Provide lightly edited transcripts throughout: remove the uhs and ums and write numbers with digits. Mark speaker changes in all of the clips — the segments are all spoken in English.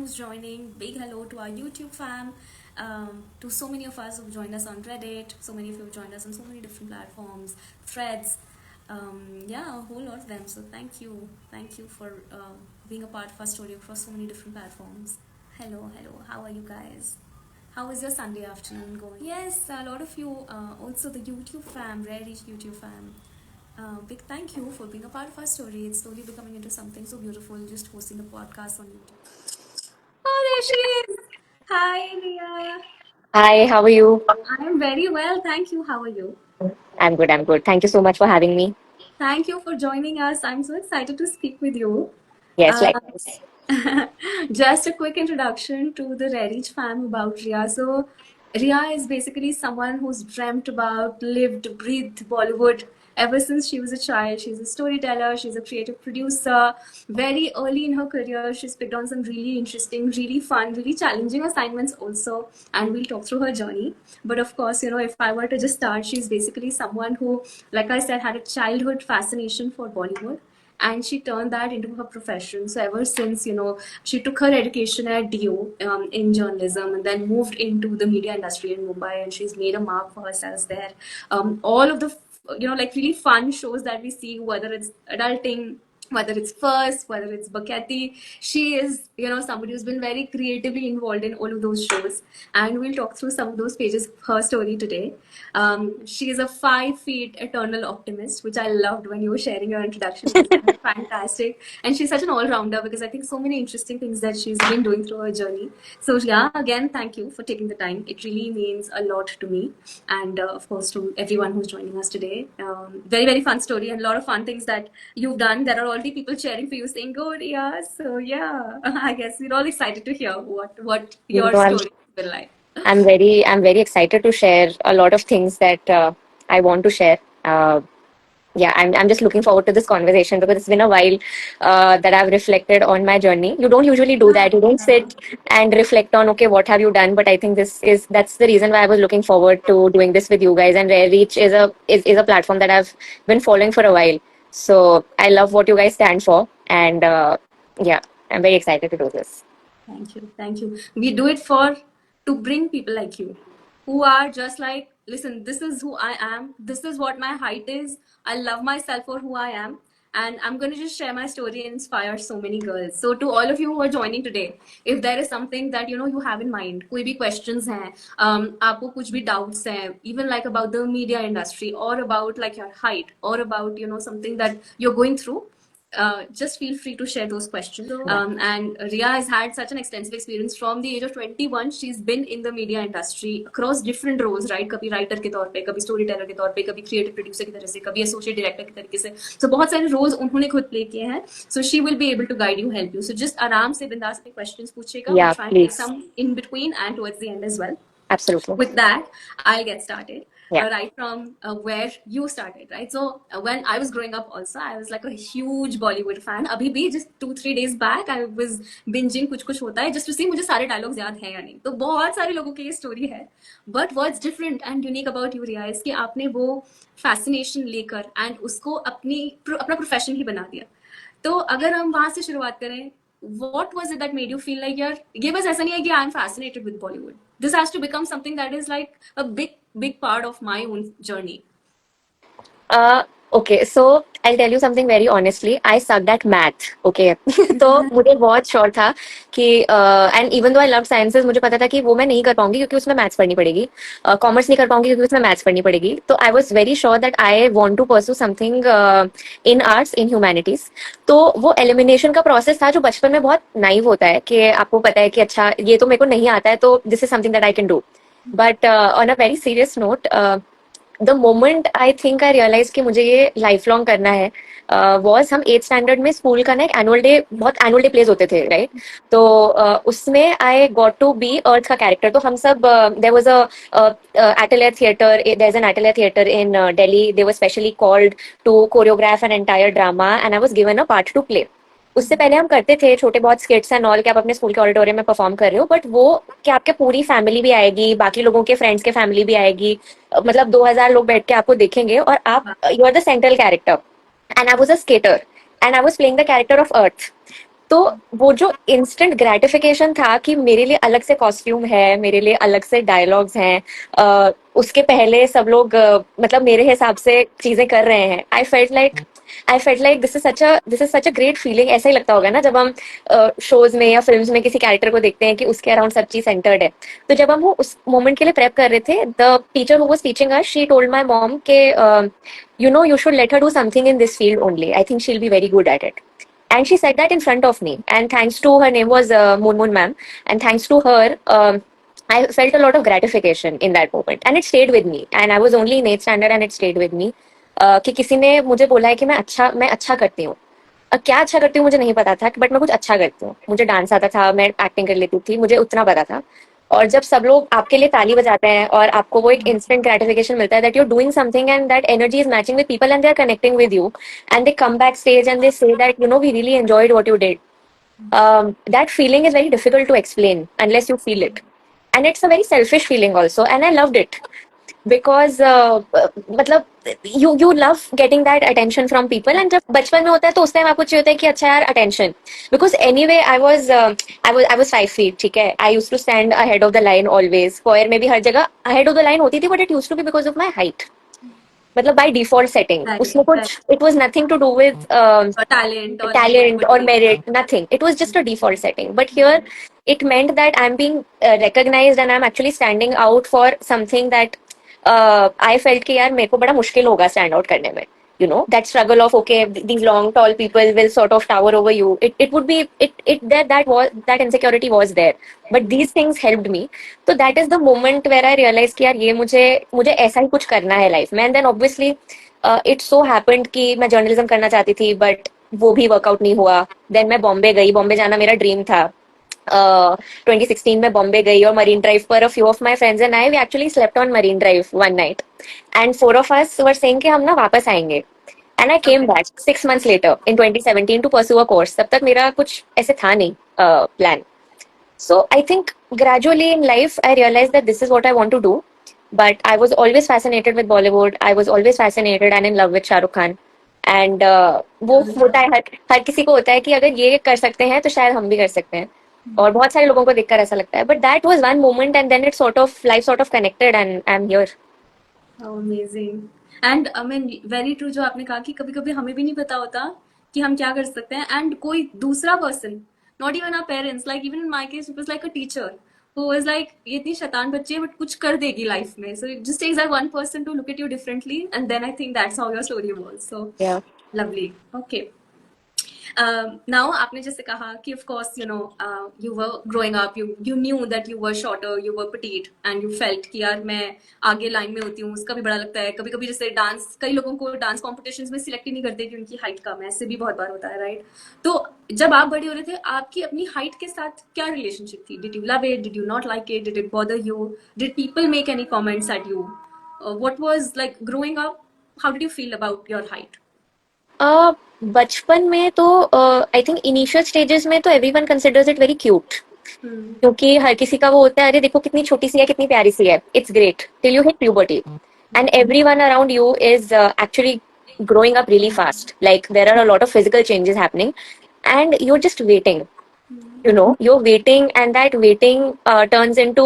Speaker 1: who's joining. Big hello to our YouTube fam, to so many of us who've joined us on Reddit, so many of you have joined us on so many different platforms, threads. Yeah, a whole lot of them. So thank you. Thank you for being a part of our story across so many different platforms. Hello, hello. How are you guys? How is your Sunday afternoon going? Yes, a lot of you, also the YouTube fam, Rare Reach YouTube fam. Big thank you for being a part of our story. It's slowly becoming into something so beautiful, just hosting a podcast on YouTube. Oh, there she is. Hi, Ria.
Speaker 2: Hi, how are you?
Speaker 1: I am very well. Thank you. How are you?
Speaker 2: I'm good, I'm good. Thank you so much for having me.
Speaker 1: Thank you for joining us. I'm so excited to speak with you.
Speaker 2: Yes,
Speaker 1: Uh,
Speaker 2: likewise.
Speaker 1: just a quick introduction to the Rarich fam about Ria. So, Ria is basically someone who's dreamt about, lived, breathed Bollywood ever since she was a child. She's a storyteller, she's a creative producer. Very early in her career, she's picked on some really interesting, really fun, really challenging assignments also. And we'll talk through her journey. But of course, if I were to just start, she's basically someone who, like I said, had a childhood fascination for Bollywood and she turned that into her profession. So ever since, she took her education at DO in journalism and then moved into the media industry in Mumbai, and she's made a mark for herself there. All of the like really fun shows that we see, whether it's adulting, whether it's First, whether it's Bakati, she is, somebody who's been very creatively involved in all of those shows. And we'll talk through some of those pages of her story today. She is a 5 feet eternal optimist, which I loved when you were sharing your introduction. It was fantastic. And she's such an all rounder because I think so many interesting things that she's been doing through her journey. So, yeah, again, thank you for taking the time. It really means a lot to me. And of course, to everyone who's joining us today. Very, very fun story and a lot of fun things that you've done. There are already people cheering for you saying, go, Ria. So, yeah, I guess we're all excited to hear what
Speaker 2: You
Speaker 1: your
Speaker 2: know,
Speaker 1: story will like.
Speaker 2: I'm very excited to share a lot of things that I want to share. Yeah, I'm just looking forward to this conversation because it's been a while that I've reflected on my journey. You don't usually do that. You don't sit and reflect on, okay, what have you done? But I think that's the reason why I was looking forward to doing this with you guys. And Rare Reach is a platform that I've been following for a while. So I love what you guys stand for, and yeah, I'm very excited to do this.
Speaker 1: Thank you. Thank you. We do it for to bring people like you who are just like, listen, this is who I am. This is what my height is. I love myself for who I am. And I'm going to just share my story and inspire so many girls. So to all of you who are joining today, if there is something that you have in mind, कोई भी questions हैं, आपको कुछ भी doubts हैं, even like about the media industry or about like your height or about something that you're going through, just feel free to share those questions.
Speaker 2: Yeah.
Speaker 1: And Ria has had such an extensive experience from the age of 21. She's been in the media industry across different roles, right? कभी writer के तौर पे, कभी storyteller के तौर पे, कभी creative producer की तरह से, कभी associate director की तरीके से. So बहुत सारे roles उन्होंने खुद play किए हैं. So she will be able to guide you, help you. So just आराम से बिंदास अपने questions पूछेगा. We'll
Speaker 2: Yeah,
Speaker 1: try and take
Speaker 2: please.
Speaker 1: some in between and towards the end as well.
Speaker 2: Absolutely.
Speaker 1: With that, I'll get started.
Speaker 2: Yeah.
Speaker 1: Right from where you started, right? So when I was growing up, also I was like a huge Bollywood fan. अभी भी just 2-3 days back I was binging कुछ कुछ होता है just to see मुझे सारे dialogues याद हैं या नहीं. तो बहुत सारे लोगों की ये story है. But what's different and unique about you, Ria, is कि आपने वो fascination लेकर and उसको अपना profession ही बना दिया. तो अगर हम वहां से शुरुआत करें, what was it that made you feel like यार ये बस ऐसा नहीं है कि I'm fascinated with Bollywood. This has to become something that is like a big part of my own journey.
Speaker 2: Uh, okay, so I'll tell you something very honestly. I sucked at math. Okay, तो मुझे बहुत sure था कि and even though I love sciences, मुझे पता था कि वो मैं नहीं कर पाऊंगी क्योंकि उसमें मैथ्स पढ़नी पड़ेगी. कॉमर्स नहीं कर पाऊंगी क्योंकि उसमें मैथ्स पढ़नी पड़ेगी. तो I was very sure that I want to pursue something in arts, in humanities. तो वो एलिमिनेशन का प्रोसेस था जो बचपन में बहुत नाइव होता है कि आपको पता है कि अच्छा ये तो मेरे को नहीं आता है तो this is something that I can do. But on a very serious note, the moment I think I realise कि मुझे ये लाइफ लॉन्ग करना है, वॉज हम 8th स्टैंडर्ड में स्कूल का ना एक एनुअल डे, बहुत एनुअल डे प्लेस होते थे, राइट? तो उसमें I got to be earth का कैरेक्टर. तो हम सब, there was atelier theatre, there is an atelier theatre in Delhi. They were specially called to choreograph an entire drama and I was given a part to play. उससे पहले हम करते थे छोटे बहुत स्किट्स एंड ऑल कि आप अपने स्कूल के ऑडिटोरियम में परफॉर्म कर रहे हो, बट वो कि आपके पूरी फैमिली भी आएगी, बाकी लोगों के फ्रेंड्स के फैमिली भी आएगी, मतलब 2000 लोग बैठ के आपको देखेंगे और आप, you are the central character. And I was a skater and I was playing the character of earth. तो वो जो इंस्टेंट ग्रेटिफिकेशन था कि मेरे लिए अलग से कॉस्ट्यूम है, मेरे लिए अलग से डायलॉग्स हैं, उसके पहले सब लोग मतलब मेरे हिसाब से चीजें कर रहे हैं, I felt like this is such a great feeling. ऐसा ही लगता होगा ना जब हम शोज में या फिल्म्स में किसी कैरेक्टर को देखते हैं कि उसके अराउंड सब चीज सेंटर्ड है। तो जब हम वो उस मोमेंट के लिए प्रेप कर रहे थे, the teacher who was teaching us, she told my mom के you should let her do something in this field only, I think she will be very good at it. And she said that in front of me, and thanks to her, name was Moon Moon ma'am, and thanks to her, I felt a lot of gratification in that moment, and it stayed with me, and I was only in 8th standard and it stayed with me। कि किसी ने मुझे बोला है कि मैं अच्छा करती हूँ। क्या अच्छा करती हूँ मुझे नहीं पता था, बट मैं कुछ अच्छा करती हूँ, मुझे डांस आता था, मैं एक्टिंग कर लेती थी, मुझे उतना पता था। और जब सब लोग आपके लिए ताली बजाते हैं और आपको वो एक इंस्टेंट ग्रेटिफिकेशन मिलता है that you are doing something and that energy is matching with people and they are connecting with you, and they come back stage and they say that we really enjoyed what you did, that feeling is very difficult to explain unless you feel it, and it's a very selfish feeling also, and I loved it because मतलब you love getting that attention from people, and जब बचपन में होता है तो उस time आपको चाहिए होता है कि अच्छा यार attention, because anyway I was 5 feet, ठीक है, I used to stand ahead of the line always, choir में भी हर जगह ahead of the line होती थी, but it used to be because of my height, मतलब by default setting
Speaker 1: Right,
Speaker 2: उसमें
Speaker 1: right.
Speaker 2: कुछ, it was nothing to do with
Speaker 1: Talent or merit,
Speaker 2: talent or
Speaker 1: whatever.
Speaker 2: merit, nothing, it was just a default setting, but here it meant that I'm being recognized and I'm actually standing out for something that I felt कि यार मेरे को बड़ा मुश्किल होगा stand out करने में, that struggle of okay, these long tall people will sort of tower over you, it would be it that insecurity was there, but these things helped me। तो that is the moment where I realized कि यार ये मुझे मुझे ऐसा ही कुछ करना है लाइफ में, and then obviously it so happened कि मैं जर्नलिज्म करना चाहती थी, बट वो भी वर्कआउट नहीं हुआ। देन मैं बॉम्बे गई, बॉम्बे जाना मेरा ड्रीम था। 2016 में बॉम्बे गई और मरीन ड्राइव पर few of my friends and I we actually slept on Marine Drive one night, and 4 of us were saying कि हम ना वापस आएंगे, and I came
Speaker 1: Okay.
Speaker 2: Back 6 months later in 2017 to pursue a course. तब तक मेरा कुछ ऐसे था नहीं plan. So I think gradually in life I realized that this is what I want to do. But I was always fascinated with Bollywood. I was always fascinated and in love with Shah Rukh Khan. And वो होता है, हर किसी को होता है कि अगर ये कर सकते हैं तो शायद हम भी कर सकते हैं। और बहुत सारे लोगों को देखकर ऐसा लगता है। But that was one moment and then it sort of life sort of connected and I'm here.
Speaker 1: Amazing. And I mean very true, जो आपने कहा कि कभी कभी हमें भी नहीं पता होता कि हम क्या कर सकते हैं, एंड कोई दूसरा person, not even our parents, like even in my case it was like a teacher who was like ये इतनी शैतान बच्ची है बट कुछ कर देगी लाइफ में, so it just takes that one person to look at you differently, and then I think that's how your story was. So
Speaker 2: Yeah.
Speaker 1: Lovely. Okay. Now आपने जैसे कहा कि of course you were growing up, you knew that you were shorter, you were petite, and you felt कि यार मैं आगे line में होती हूँ, उसका भी बड़ा लगता है। कभी कभी जैसे डांस, कई लोगों को डांस कॉम्पिटिशन्स में सिलेक्ट ही नहीं करते कि उनकी हाइट कम है, ऐसे भी बहुत बार होता है, राइट? तो जब आप बड़े हो रहे थे, आपकी अपनी हाइट के साथ क्या रिलेशनशिप थी? Did you love it, did you not like it, did it bother you, did people make any comments at you? What was like growing up, how did you feel about your height?
Speaker 2: बचपन में तो I think initial stages में तो everyone considers it very cute,
Speaker 1: hmm.
Speaker 2: क्योंकि हर किसी का वो होता है, अरे देखो कितनी छोटी सी है, कितनी प्यारी सी है, it's great till you hit puberty and everyone around you is actually growing up really fast, like there are a lot of physical changes happening and you're just waiting, you're waiting, and that waiting turns into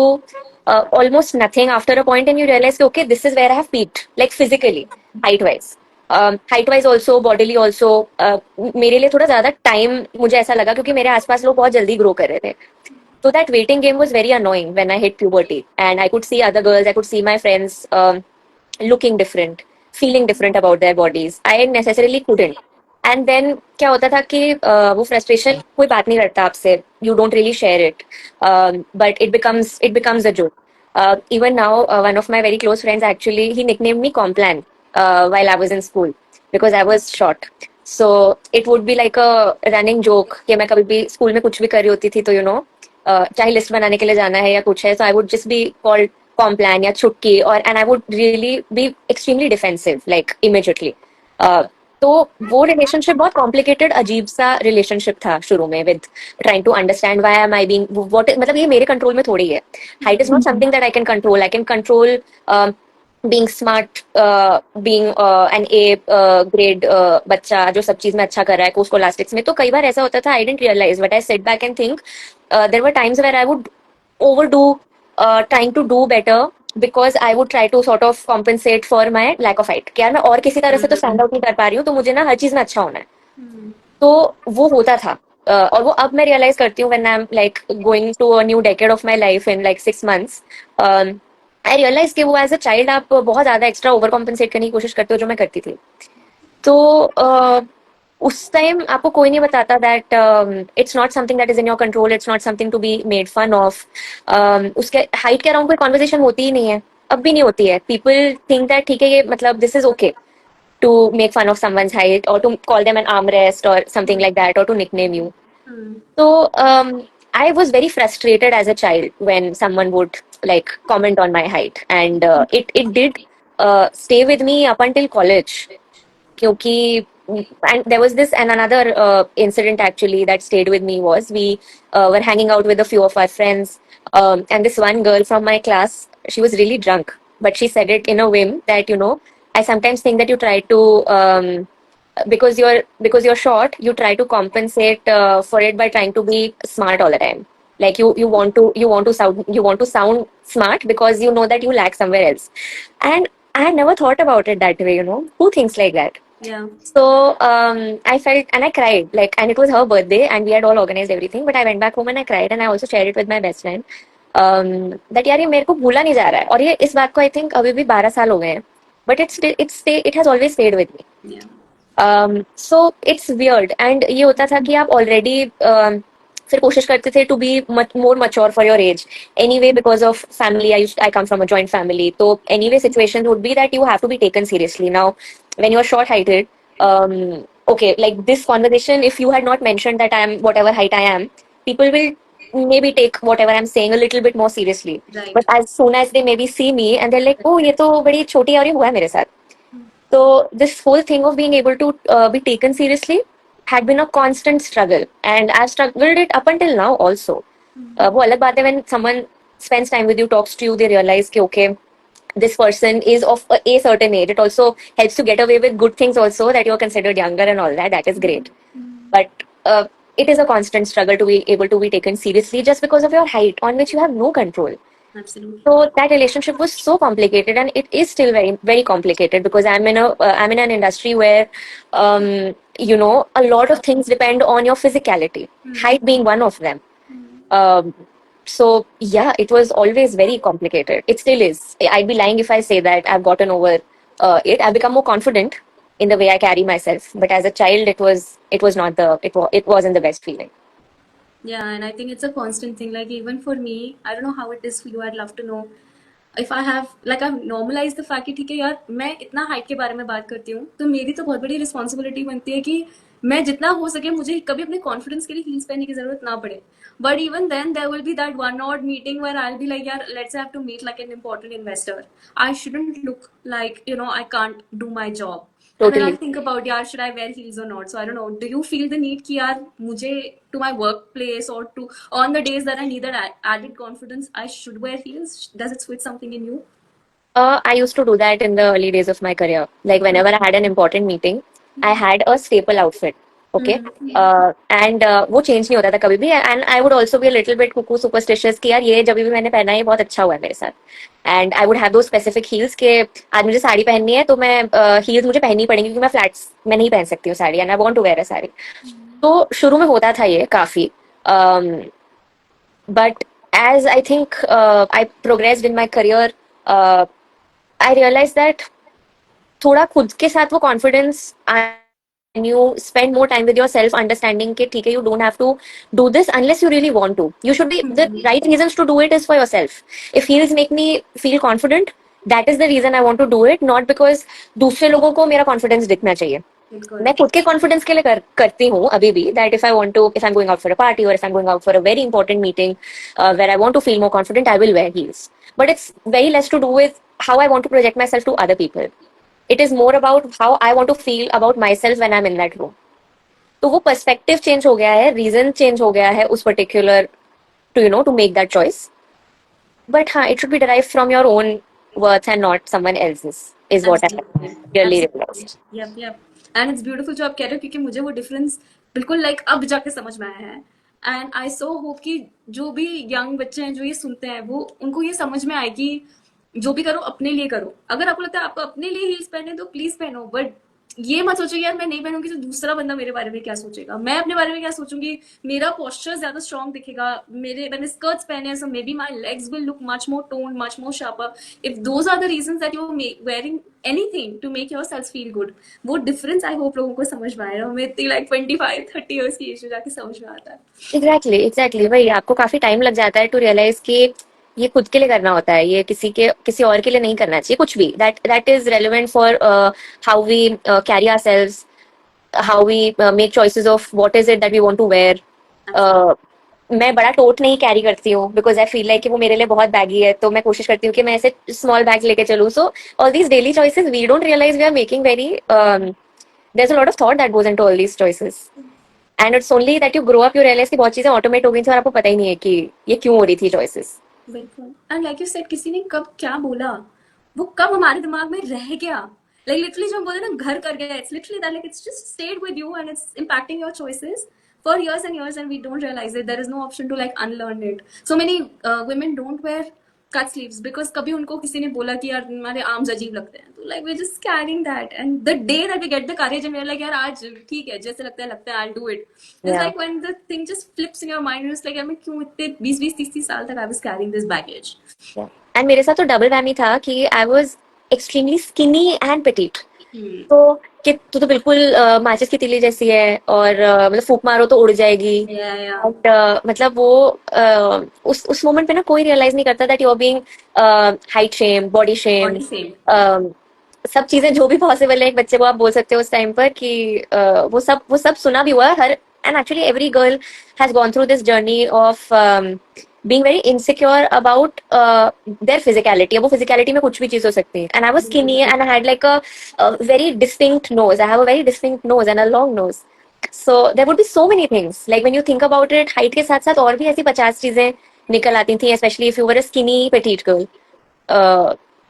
Speaker 2: almost nothing after a point, and you realize okay, this is where I have peaked, like physically, height wise also, bodily also। मेरे लिए थोड़ा ज्यादा time मुझे ऐसा लगा क्योंकि मेरे आसपास लोग बहुत जल्दी ग्रो कर रहे थे। So that waiting game was very annoying when I hit puberty, and I could see other girls, I could see my friends looking different, feeling different about their bodies. I necessarily couldn't. And then क्या होता था कि वो frustration कोई बात नहीं करता आपसे, you don't really share it, but it becomes a joke. Even now, one of my very close friends actually he nicknamed me Complan while I was in school because I was short. So it would be like a running joke कि मैं कभी भी school में कुछ भी कर रही होती थी तो चाहे लिस्ट बनाने के लिए जाना है या कुछ है, so I would just be called Complan या छुटकी, और and I would really be extremely defensive like immediately. तो वो रिलेशनशिप बहुत कॉम्प्लिकेटेड अजीब सा रिलेशनशिप था शुरू में, with trying to understand why am I being what, मतलब ये मेरे कंट्रोल में थोड़ी है। Height is not something that I can control being smart, being an A grade बच्चा जो सब चीज में अच्छा कर रहा है को स्कॉलास्टिक्स में, तो कई बार ऐसा होता था I didn't realise but I set back and think there were times where I would overdo trying to do better because I would try to sort of compensate for my lack of height कि यार मैं और किसी तरह से तो stand out नहीं कर पा रही हूँ, तो मुझे ना हर चीज में अच्छा होना है।
Speaker 1: Hmm.
Speaker 2: तो वो होता था। और वो अब मैं रियलाइज करती हूँ when I am like going to a new decade of my life in like 6 months। I realise कि वो एज अ चाइल्ड आप बहुत ज्यादा एक्स्ट्रा ओवर कॉम्पेंसेट करने की कोशिश करते हो जो मैं करती थी। तो उस टाइम आपको कोई नहीं बताता that it's not something that is in your control, it's not something to be made fun of. उसके हाइट के अराउंड कोई कॉन्वर्जेशन होती ही नहीं है, अब भी नहीं होती है। पीपल थिंक दैट ठीक है ये मतलब this is okay to make fun of someone's height or to call them an armrest or something like that or to nickname you.
Speaker 1: Hmm.
Speaker 2: So I was very frustrated as a child when someone would like comment on my height, and it did stay with me up until college. क्योंकि and there was this and another incident actually that stayed with me was we were hanging out with a few of our friends, and this one girl from my class, she was really drunk, but she said it in a whim that I sometimes think that you try to because you're short, you try to compensate for it by trying to be smart all the time. Like you want to sound smart because you know that you lack somewhere else. And I had never thought about it that way. Who thinks like that?
Speaker 1: Yeah.
Speaker 2: So I felt and I cried like, and it was her birthday and we had all organized everything. But I went back home and I cried and I also shared it with my best friend. That यार ये मेरे को भूला नहीं जा रहा है, और ये इस बात को आई थिंक अभी भी 12 साल हो गए हैं, but it has always stayed with me.
Speaker 1: Yeah.
Speaker 2: So it's weird, and ये होता था कि आप already फिर कोशिश करते थे to be much more mature for your age. Anyway, because of family, I come from a joint family. So anyway, situation would be that you have to be taken seriously. Now, when you are short-heighted, okay, like this conversation, if you had not mentioned that I am whatever height I am, people will maybe take whatever I'm saying a little bit more seriously.
Speaker 1: Right.
Speaker 2: But as soon as they maybe see me and they're like, oh, ये तो बड़ी छोटी है और ये हुआ है मेरे साथ. So this whole thing of being able to be taken seriously had been a constant struggle, and I've struggled it up until now also. वो अलग बात है when someone spends time with you, talks to you, they realize कि okay, this person is of a certain age. It also helps to get away with good things also, that you're considered younger and all that. That is great. But it is a constant struggle to be able to be taken seriously just because of your height on which you have no control.
Speaker 1: Absolutely.
Speaker 2: So that relationship was so complicated, and it is still very, very complicated because I'm in an industry where, a lot of things depend on your physicality. Height being one of them. Um, so yeah, it was always very complicated. It still is. I'd be lying if I say that I've gotten over it. I've become more confident in the way I carry myself. But as a child, it was not it wasn't the best feeling.
Speaker 1: Yeah, and I think it's a constant thing. Like even for me, I don't know how it is for you. I'd love to know if I have like I've normalized the fact कि ठीक है यार मैं इतना height के बारे में बात करती हूँ, तो मेरी तो बहुत बड़ी रिस्पॉन्सिबिलिटी बनती है कि मैं जितना हो सके मुझे कभी अपने कॉन्फिडेंस के लिए हील्स पहनने की जरूरत ना पड़े. But even then there will be that one odd meeting where I will be like यार let's have to meet like an important investor. I shouldn't look like I can't do my job. And then I'll
Speaker 2: Totally.
Speaker 1: think about, yeah, should I wear heels or not? So I don't know. Do you feel the need कि यार मुझे to my workplace or to on the days that I need that added confidence, I should wear heels? Does it switch something in you?
Speaker 2: I used to do that in the early days of my career. Like whenever I had an important meeting, I had a staple outfit. Okay. And वो change नहीं होता था कभी भी. And I would also be a little bit cuckoo superstitious कि यार ये जब भी मैंने पहना है ये बहुत अच्छा हुआ है मेरे साथ. And I would have those specific heels कि आज मुझे साड़ी पहननी है तो मैं heels मुझे पहननी पड़ेंगी क्योंकि मैं flats में नहीं पहन सकती हूँ sari, and I want to wear a sari. तो शुरू में होता था ये काफी. Um, but as I think I progressed in my career, uh, I realized that थोड़ा खुद के साथ वो confidence and you spend more time with yourself understanding कि ठीक है you don't have to do this unless you really want to. You should be the right reasons to do it is for yourself. If heels make me feel confident, that is the reason I want to do it, not because दूसरे लोगों को मेरा confidence दिखना चाहिए. मैं खुद के confidence के लिए करती हूँ अभी भी, that if I am going out for a party और if I am going out for a very important meeting where I want to feel more confident, I will wear heels. But it's very less to do with how I want to project myself to other people. It is more about how I want to feel about myself when I am in that room. तो वो perspective change हो गया है, reason change हो गया है उस particular to to make that choice. But हाँ, it should be derive from your own worth and not someone else's, is what I
Speaker 1: Absolutely.
Speaker 2: really
Speaker 1: Absolutely.
Speaker 2: realized.
Speaker 1: Yep, yep. And it's beautiful जो आप कह रहे हो, क्योंकि मुझे वो difference बिल्कुल लाइक अब जाके समझ में आया है. एंड आई सो होप कि जो भी यंग बच्चे हैं जो ये सुनते हैं, वो उनको ये समझ में आए कि जो भी करो अपने लिए करो. अगर आपको लगता है आपको अपने लिए हील्स पहने तो प्लीज पहनो, बट ये मत सोचो यार मैं नहीं पहनूंगी तो दूसरा बंदा मेरे बारे में क्या सोचेगा, मैं अपने बारे में क्या सोचूंगी, मेरा पोस्चर ज्यादा स्ट्रांग दिखेगा, मेरे मैंने स्कर्ट्स पहने हैं so maybe my legs will look much more toned, much more sharper. If those are the reasons that you are wearing anything to make yourself feel good, वो difference I hope लोगों को समझ में आएगा. हमें इतनी like 25-30 years की as में जाके समझ में आता है.
Speaker 2: एग्जैक्टली एग्जैक्टली वही, आपको काफी टाइम लग जाता है टू रियलाइज कि ये खुद के लिए करना होता है, ये किसी और के लिए नहीं करना चाहिए कुछ भी. That is relevant for how we carry ourselves, how we make choices of what is it that we want to wear.
Speaker 1: Absolutely.
Speaker 2: मैं बड़ा टोट नहीं कैरी करती हूँ बिकॉज आई फील लाइक कि वो मेरे लिए बहुत बैगी है, तो मैं कोशिश करती हूँ कि मैं ऐसे स्मॉल बैग लेके चलूँ. So all these daily choices we don't realise we are making very, there's a lot of thought that goes into all these choices, and it's only that you grow up you realize कि बहुत चीजें automate हो गई थी और आपको पता ही नहीं है कि ये क्यों हो रही थी चॉइसेस.
Speaker 1: बिल्कुल. एंड लाइक यू सेड, किसी ने कब क्या बोला, वो कब हमारे दिमाग में रह गया, लाइक लिटरली जो हम बोलते हैं ना घर कर गया, it's literally that, like it's just stayed with you and it's impacting your choices for years and years and we don't realize it. There is no option to like unlearn it. So many women don't wear cut sleeves because कभी उनको किसी ने बोला कि यार तुम्हारे arms अजीब लगते हैं, तो like we're just carrying that and the day that we get the courage and we're like यार आज ठीक है जैसे लगता है I'll do it. It's
Speaker 2: Yeah.
Speaker 1: like when the thing just flips in your mind and it's like यार मैं क्यों इतने 20-20-30 साल तक I was carrying this baggage.
Speaker 2: And मेरे साथ तो डबल वैमी था कि I was extremely skinny and petit.
Speaker 1: Hmm.
Speaker 2: तो कि तू तो बिल्कुल माचिस की तीली जैसी है और मतलब फूक मारो तो उड़ जाएगी.
Speaker 1: Yeah, yeah.
Speaker 2: बट मतलब वो उस मोमेंट पे ना कोई रियलाइज नहीं करता that you are being height shame, body shame,
Speaker 1: Body same.
Speaker 2: सब चीजें जो भी पॉसिबल है एक बच्चे को आप बोल सकते हो उस टाइम पर कि वो सब सुना भी हुआ है हर. And actually every girl has gone through this journey of being very insecure about their physicality. अब वो physicality में कुछ भी चीज हो सकती है. And I was skinny and I had like a very distinct nose. I have a very distinct nose and a long nose. So there would be so many things. Like when you think about it, height के साथ साथ और भी ऐसी 50 चीजें निकल आती थी, especially if you were a skinny petite girl.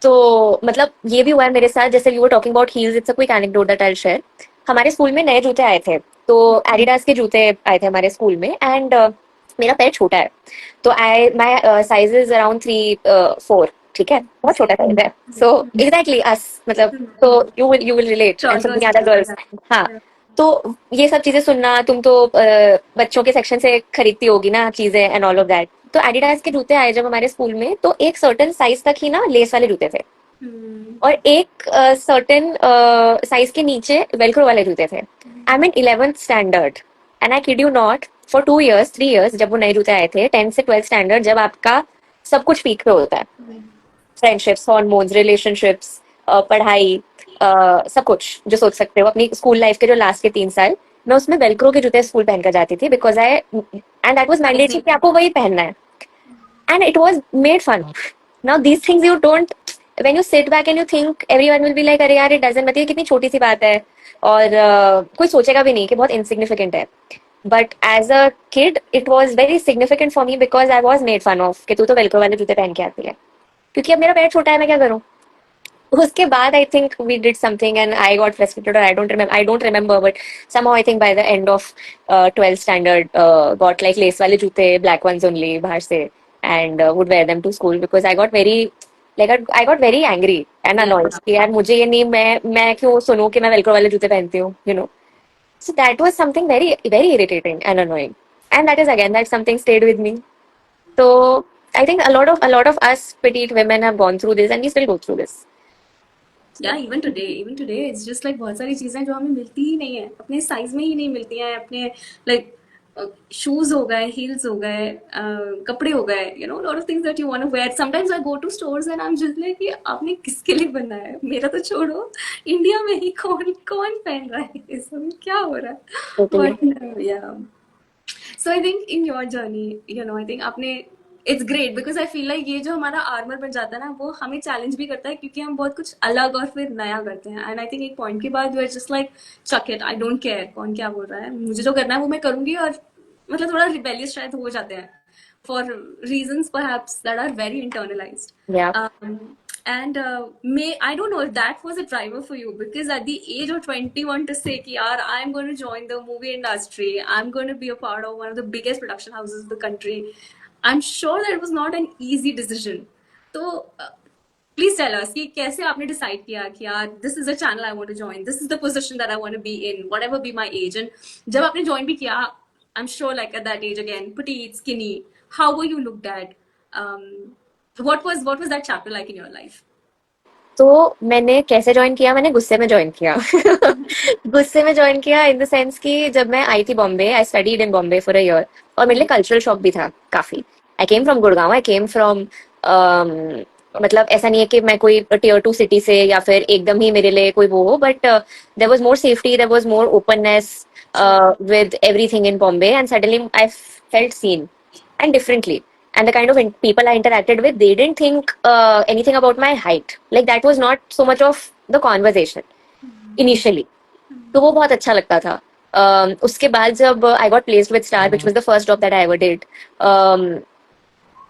Speaker 2: तो मतलब ये भी हुआ है मेरे साथ. जैसे you were talking about heels, it's a quick anecdote that I will share. हमारे स्कूल में नए जूते आए थे, तो एडिडास के जूते आए थे हमारे स्कूल में. एंड मेरा पैर छोटा है, तो आई माई साइज इज अराउंड 3-4. ठीक है, बहुत छोटा साइज है. सो एग्जैक्टली अस, मतलब तो you will relate and
Speaker 1: Short
Speaker 2: some
Speaker 1: girls.
Speaker 2: Other girls. हाँ, तो ये सब चीजें सुनना, तुम तो बच्चों के सेक्शन से खरीदती होगी ना चीजें एंड ऑल ऑफ दैट. तो एडिडास के जूते आए जब हमारे स्कूल में, तो एक सर्टेन साइज तक ही ना लेस वाले जूते थे,
Speaker 1: Hmm.
Speaker 2: और एक सर्टेन साइज के नीचे वेलक्रो वाले जूते थे. आई am in 11th standard and I kid you not, for 2 years 3 years जब वो नए जूते आए थे, 10th से 12th स्टैंडर्ड, जब आपका सब कुछ पीक पे होता है, फ्रेंडशिप्स, हॉर्मोन्स, रिलेशनशिप्स, पढ़ाई, सब कुछ जो सोच सकते हो अपनी स्कूल लाइफ के जो लास्ट के 3 साल, मैं उसमें वेलक्रो के जूते स्कूल पहनकर जाती थी because I and that was mandatory कि आपको वही पहनना है. And it was made fun of. Now these things you don't, when you sit back and you think, everyone will be like अरे यार it doesn't matter, ये कितनी छोटी सी बात है, और कोई सोचेगा भी नहीं कि बहुत insignificant है. But as a kid it was very significant for me because I was made fun of कि तू तो वेलक्रो वाले जूते पहन के आती है, क्योंकि अब मेरा पैर छोटा है, मैं क्या करूँ. उसके बाद I think we did something and I got frustrated, और I don't remember but somehow I think by the end of 12th standard got like lace वाले जूते, black ones only बाहर से, and would wear them to school because I got very like I got very angry and annoyed कि यार मुझे ये नहीं, मैं क्यों सुनूं कि मैं वेलक्रो वाले जूते पहनती हूँ, you know. So that was something very very irritating and annoying, and that is again that something stayed with me. So I think a lot of us petite women have gone through this and we still go through this.
Speaker 1: या even today it's just like बहुत सारी चीजें जो हमें मिलती ही नहीं है, अपने साइज में ही नहीं मिलती हैं, अपने लाइक शूज हो गए, हील्स हो गए, कपड़े हो गए, you know lot of things that you want to wear. Sometimes I go to stores and I am just like कि आपने किसके लिए बनना है, मेरा तो छोड़ो, इंडिया में ही कौन कौन पहन रहा है ये सब, क्या हो रहा है,
Speaker 2: Totally.
Speaker 1: But yeah. So I think in your journey, you know I think आपने, it's great because I feel like ये जो हमारा आर्मर बन जाता है ना, वो हमें चैलेंज भी करता है क्योंकि हम बहुत कुछ अलग और फिर नया करते हैं. एंड आई थिंक एक पॉइंट के बाद you are just like chuck it, I don't care कौन क्या बोल रहा है, मुझे जो करना है वो मैं करूंगी. और मतलब थोड़ा रिबेलियस शायद हो जाते हैं for reasons perhaps that are very
Speaker 2: Yeah.
Speaker 1: Internalised. And I don't know if that was a driver for you, because at the age of 21 to say कि यार I'm going to join the movie industry, I'm going to be a part of one of the biggest production houses in the country, I'm sure that it was not an easy decision. तो please tell us कि कैसे आपने decide किया कि यार this is a channel I want to join, this is the position that I want to be in, whatever be my age. And जब आपने join भी किया, I am sure like at that age again petite, skinny, how were you looked at? um, what was that chapter like in your life?
Speaker 2: तो मैंने कैसे join किया, मैंने गुस्से में ज्वाइन किया. गुस्से में ज्वाइन किया इन द सेंस कि जब मैं आई थी Bombay, I studied in Bombay for a year, और मेरे लिए कल्चरल शॉक भी था काफी. I came from Gurgaon, I came from, मतलब ऐसा नहीं है कि मैं कोई टीयर 2 सिटी से या फिर एकदम ही मेरे लिए कोई वो हो, but there was more safety, there was more openness with everything in Bombay, and suddenly I felt seen and differently. And the kind of people I interacted with, they didn't think anything about my height. Like that was not so much of the conversation initially. तो वो बहुत अच्छा लगता था. उसके बाद जब I got placed with Star, which was the first job that I ever did,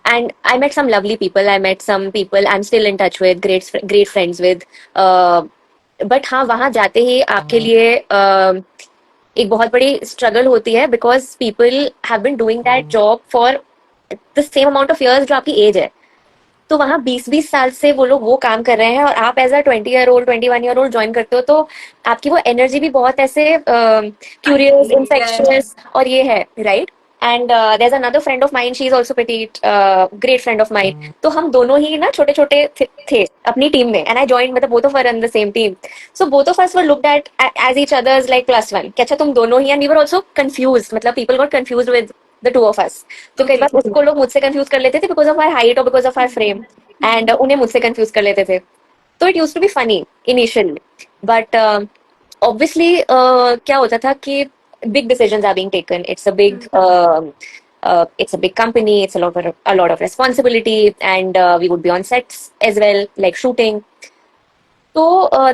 Speaker 2: and I met some lovely people. I met some people I'm still in touch with, great friends with. But हाँ, वहां जाते ही आपके लिए एक बहुत बड़ी struggle होती है, because people have been doing that job for the same amount of years जो आपकी एज है. तो वहां 20-20 साल से वो लोग वो काम कर रहे हैं, और आप age a 20 year old 21 year old join करते हो, तो आपकी वो एनर्जी भी बहुत ऐसे क्यूरियस,
Speaker 1: Feisty, yeah.
Speaker 2: इन्फेक्शियस और ये है, right. And there is another friend of mine, she is also petite, great friend of mine. तो हम दोनों ही ना छोटे छोटे थे अपनी टीम में, एंड आई जॉइन, मतलब both of us in the same team. So both of us were looked at as each others like +1, कि अच्छा तुम दोनों ही. And we were also confuse, मतलब people got confuse with the two of us. तो कई
Speaker 1: Okay.
Speaker 2: बार उसको लोग मुझसे कंफ्यूज कर लेते थे बिकॉज ऑफ आवर हाइट और because of our frame, and उन्हें मुझसे कंफ्यूज कर लेते थे. तो it use to be funny initially, but obviously क्या होता था कि big decisions are being taken. It's a big company. It's a lot of responsibility, and we would be on sets as well, like shooting. So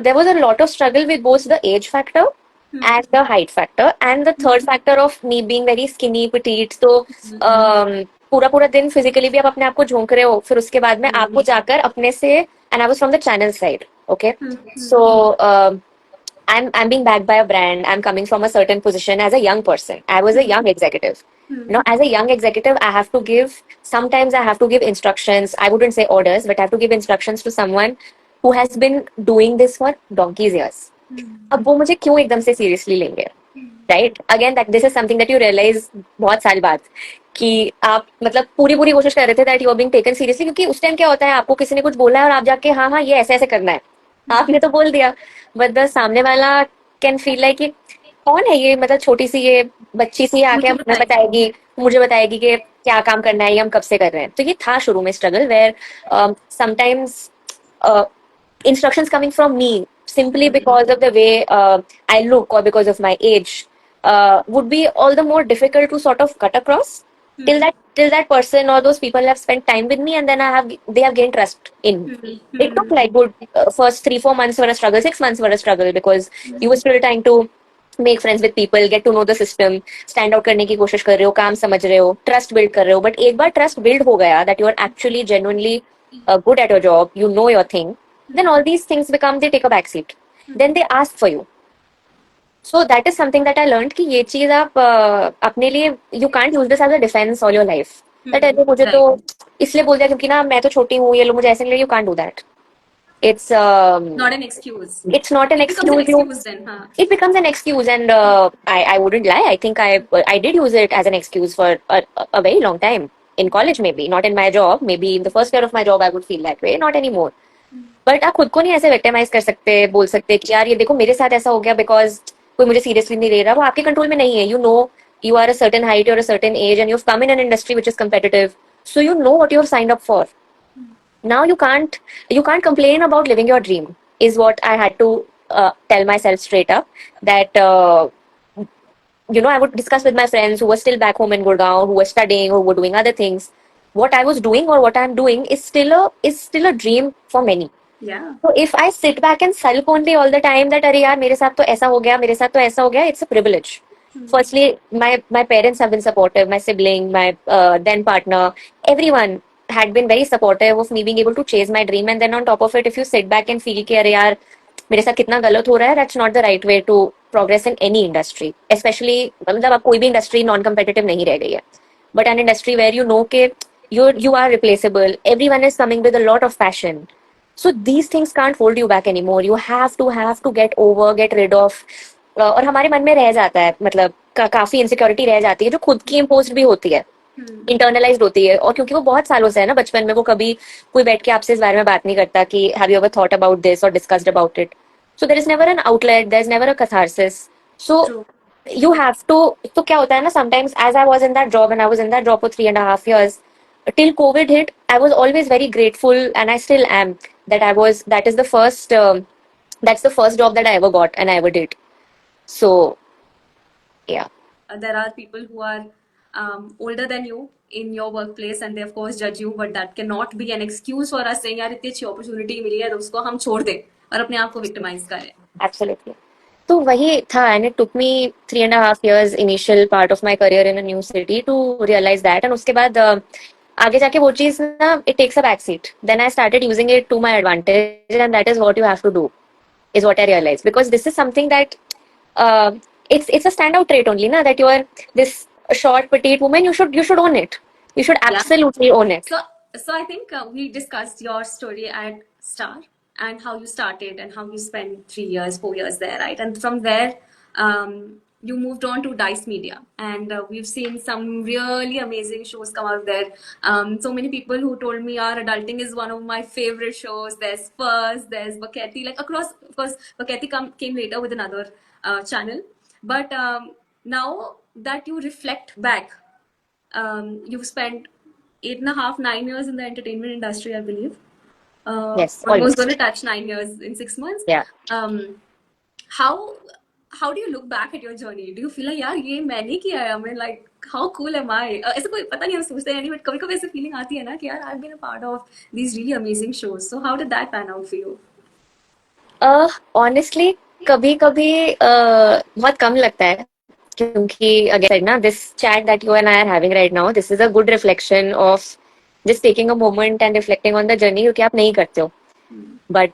Speaker 2: there was a lot of struggle with both the age factor and the height factor, and the third factor of me being very skinny, petite. So पूरा पूरा दिन physically भी आप अपने आप को झोंक रहे हो, फिर उसके बाद में आपको जाकर अपने से, and I was from the channel side, okay. So I'm being backed by a brand. I'm coming from a certain position as a young person. I was a young executive. As a young executive, I have to give, sometimes I have to give instructions. I wouldn't say orders, but I have to give instructions to someone who has been doing this for donkey's years. अब वो मुझे क्यों एकदम से seriously लेंगे, right. Again that this is something that you realise बहुत साल बाद, कि आप मतलब पूरी पूरी कोशिश कर रहे थे that you are being taken seriously, क्योंकि उस टाइम क्या होता है, आपको किसी ने कुछ बोला है और आप जाके हाँ हाँ ये ऐसे ऐसे करना है, आपने तो बोल दिया, बट द सामने वाला कैन फील लाइक कि कौन है ये, मतलब छोटी सी ये बच्ची सी आके
Speaker 1: मुझे
Speaker 2: हमें बताएगी, मुझे बताएगी कि क्या काम करना है, ये हम कब से कर रहे हैं. तो ये था शुरू में struggle, where sometimes instructions coming from me simply because of the way I look or because of my age would be all the more difficult to sort of cut across till that person or those people have spent time with me, and then they have gained trust in me. It took like good first 3-4 months were a struggle, 6 months were a struggle, because you were still trying to make friends with people, get to know the system, stand out करने की कोशिश कर रहे हो, काम समझ रहे हो, trust build कर रहे हो. But एक बार trust build हो गया that you are actually genuinely good at your job, you know your thing, then all these things they take a backseat. Then they ask for you. So that is something that I learned कि ये चीज आप अपने लिए, you can't use this as a defense all your life. That अरे मुझे तो इसलिए बोल दिया क्योंकि ना मैं तो छोटी हूँ, ये लोग मुझे ऐसे नहीं, you can't do that. It's
Speaker 1: not an excuse.
Speaker 2: It's not an
Speaker 1: It becomes an
Speaker 2: excuse.
Speaker 1: excuse then, huh?
Speaker 2: It becomes an excuse, and I wouldn't lie. I think I did use it as an excuse for a very long time in college, maybe not in my job. Maybe in the first year of my job, I would feel that way. Not anymore. But आप खुद को नहीं ऐसे victimise कर सकते, बोल सकते कि यार ये देखो मेरे साथ ऐसा हो गया बिकॉज कोई मुझे सीरियसली नहीं ले रहा. वो आपके कंट्रोल में नहीं है. You know you are a certain height, you're a certain age, and you've come in an industry which is competitive, so you know what you're signed up for. Now you can't complain about living your dream, is what I had to tell myself straight up. That I would discuss with my friends who were still back home in Gurgaon, who were studying, who were doing other things. What I was doing or what I'm doing is still a dream for many.
Speaker 1: Yeah.
Speaker 2: So if I sit back and sulk only all the time that अरे यार मेरे साथ तो ऐसा हो गया, मेरे साथ तो ऐसा हो गया, it's a privilege. Firstly, my parents have been supportive, my sibling, my then partner, everyone. had been very supportive of me being able to chase my dream. And then on top of it, if you sit back and feel कि अरे यार मेरे साथ कितना गलत हो रहा है, that's not the right way to progress in any industry. Especially मतलब अब कोई भी industry non competitive नहीं रह गई है, but an industry where you know कि you are replaceable, everyone is coming with a lot of passion. So these things can't hold you back anymore. You have to get over, get rid of. और हमारे मन में रह जाता है, मतलब काफी इनसिक्योरिटी रह जाती है जो खुद की इम्पोज्ड भी होती है, इंटरनलाइज्ड होती है। और क्योंकि वो बहुत सालों से है ना, बचपन में वो कभी कोई बैठ के आपसे इस बारे में बात नहीं करता कि have you ever thought about this और discussed about it. So there is never an outlet, there is never a catharsis. So
Speaker 1: True.
Speaker 2: You have to. तो क्या होता है ना, sometimes as I was in that job and I was in that job for 3.5 years till COVID hit, I was always very grateful, and I still am, that that is the first, that's the first job that I ever got and I ever did. So yeah.
Speaker 1: There are people who are older than you in your workplace and they of course judge you, but that cannot be an excuse for us saying यार इतनी अच्छी opportunity मिली है तो उसको हम छोड़ दें और अपने आप को victimize करें.
Speaker 2: Absolutely. तो वही था, and it took me 3.5 years initial part of my career in a new city to realize that. and उसके बाद आगे जाके वो चीज ना, it takes a back seat. Then I started using it to my advantage, and that is what you have to do, is what I realized, because this is something that uh, it's a standout trait only, na, that you are this short petite woman. You should own it. You should
Speaker 1: Yeah.
Speaker 2: absolutely own it.
Speaker 1: So I think we discussed your story at Star and how you started and how you spent 3 years, 4 years there, right? And from there, you moved on to Dice Media, and we've seen some really amazing shows come out there. So many people who told me, "Our adulting is one of my favorite shows." There's Fuzz, there's Baketi, like across. Of course, Baketi came later with another channel, but now that you reflect back, you've spent 8.5, 9 years in the entertainment industry, I believe.
Speaker 2: Yes,
Speaker 1: Almost
Speaker 2: almost.
Speaker 1: going to touch 9 years in 6 months.
Speaker 2: Yeah.
Speaker 1: How how do you look back at your journey? Do you feel like यार ये मैंने किया है? I mean, like how cool am I? ऐसे कोई पता नहीं, हम सोचते हैं नहीं, but कभी कभी ऐसे feeling आती है ना कि यार I've been a part of these really amazing shows. So how did that pan out for you?
Speaker 2: Honestly, कभी कभी बहुत कम लगता है, क्योंकि अगेन ना, this chat that you and I are having right now, this is a good reflection of just taking a moment and reflecting on the journey, क्योंकि आप नहीं करते हो। But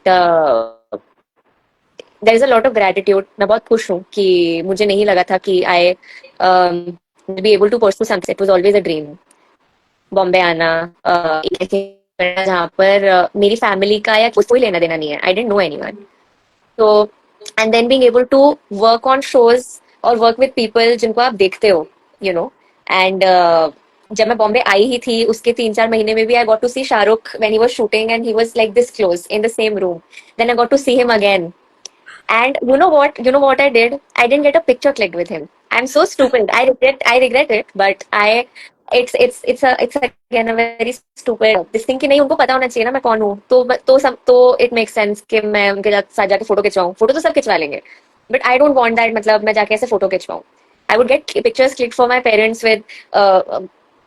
Speaker 2: there is a lot of gratitude. मैं बहुत खुश हूँ कि मुझे नहीं लगा था कि I be able to pursue something. It was always a dream, Bombay आना, एक ऐसी जगह जहाँ पर मेरी फैमिली का या कोई लेना देना नहीं है। I didn't know anyone. So, and then being able to work on shows और work with people जिनको आप देखते हो, you know, and जब मैं बॉम्बे आई ही थी उसके 3-4 महीने में भी I got to see Shahrukh when he was shooting, and he was like this close in the same room. Then I got to see him again, and you know what I did? I didn't get a picture clicked with him. I'm so stupid. I regret it, but it's again a very stupid this thing कि नहीं, उनको पता होना चाहिए ना मैं कौन हूँ। तो it makes sense कि मैं उनके साथ जाके फोटो खिंचवाऊँ। फोटो तो सब खिंचवा लेंगे, but I don't want that, मतलब मैं जाके ऐसे photo खिंचवाऊँ। I would get pictures clicked for my parents with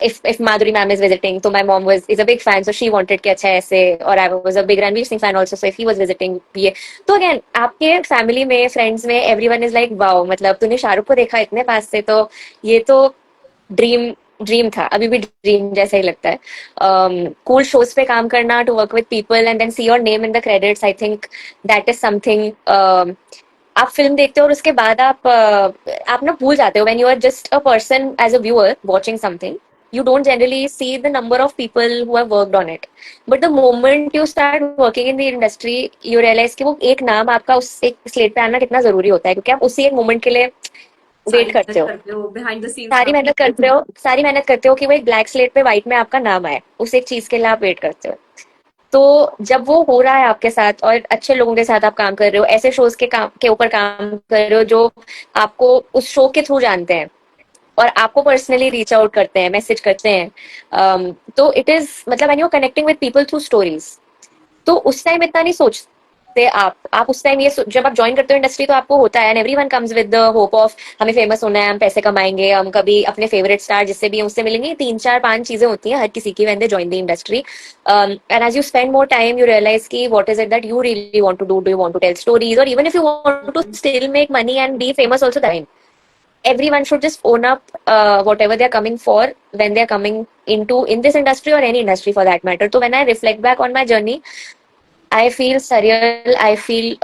Speaker 2: if Madhuri ma'am is visiting, so my mom is a big fan, so she wanted कि अच्छा ऐसे, और I was a big Ranveer Singh fan also, so if he was visiting ये, तो again आपके family में, friends में, everyone is like wow, मतलब तूने शाहरुख को देखा इतने पास से, तो ये तो ड्रीम ड्रीम था, अभी भी ड्रीम जैसा ही लगता है। कूल शोज पे काम करना, to work with people and then see your name in the credits, I think that is something. आप फिल्म देखते हो और उसके बाद आप ना भूल जाते हो, when you are just a person as a viewer watching something, you don't generally see the number of people who have worked on it. But the moment you start working in the industry, you realize कि वो एक नाम आपका उस एक slate पे आना कितना जरूरी होता है, क्योंकि आप उसी एक मोमेंट के लिए
Speaker 1: सारी
Speaker 2: वेट करते
Speaker 1: मेहनत
Speaker 2: हो,
Speaker 1: करते हो behind the scenes
Speaker 2: सारी
Speaker 1: काम.
Speaker 2: मेहनत करते हो, सारी मेहनत करते हो कि वो एक ब्लैक स्लेट पे व्हाइट में आपका नाम आए, उस एक चीज के लिए आप वेट करते हो। तो जब वो हो रहा है आपके साथ और अच्छे लोगों के साथ आप काम कर रहे हो, ऐसे शोज के ऊपर काम कर रहे हो जो आपको उस शो के थ्रू जानते हैं और आपको पर्सनली रीच आउट करते हैं, मैसेज करते हैं, तो इट इज मतलब when you are connecting with people through stories, तो उस टाइम इतना नहीं सोचते आप उस टाइम जब आप ज्वाइन करते हो इंडस्ट्री, तो आपको होता है, and everyone comes with the hope of हमें फेमस होना है, हम पैसे कमाएंगे, हम कभी अपने फेवरेट स्टार जिससे भी उससे मिलेंगे। 3-4-5 चीजें होती हैं हर किसी की when they join the industry, and as you spend more time you realise की what is it that you really want to do you want to tell stories, और even if you want to still make money and be famous also, that everyone should just own up whatever they're coming for when they're coming into in this industry or any industry for that matter. So when I reflect back on my journey, I feel surreal. I feel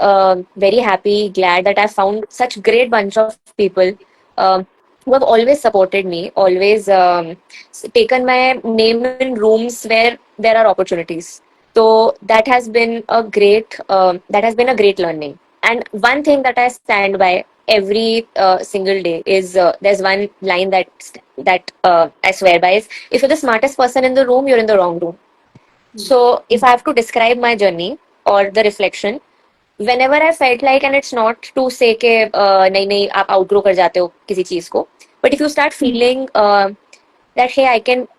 Speaker 2: very happy, glad that I found such great bunch of people who have always supported me, always taken my name in rooms where there are opportunities. So that has been a great learning. And one thing that I stand by every single day is there's one line that I swear by is, if you're the smartest person in the room, you're in the wrong room. So if I have to describe my journey or the reflection, whenever I felt like, and it's not to say कि नहीं नहीं आप outgrow कर जाते हो किसी चीज को, but if you start feeling that hey,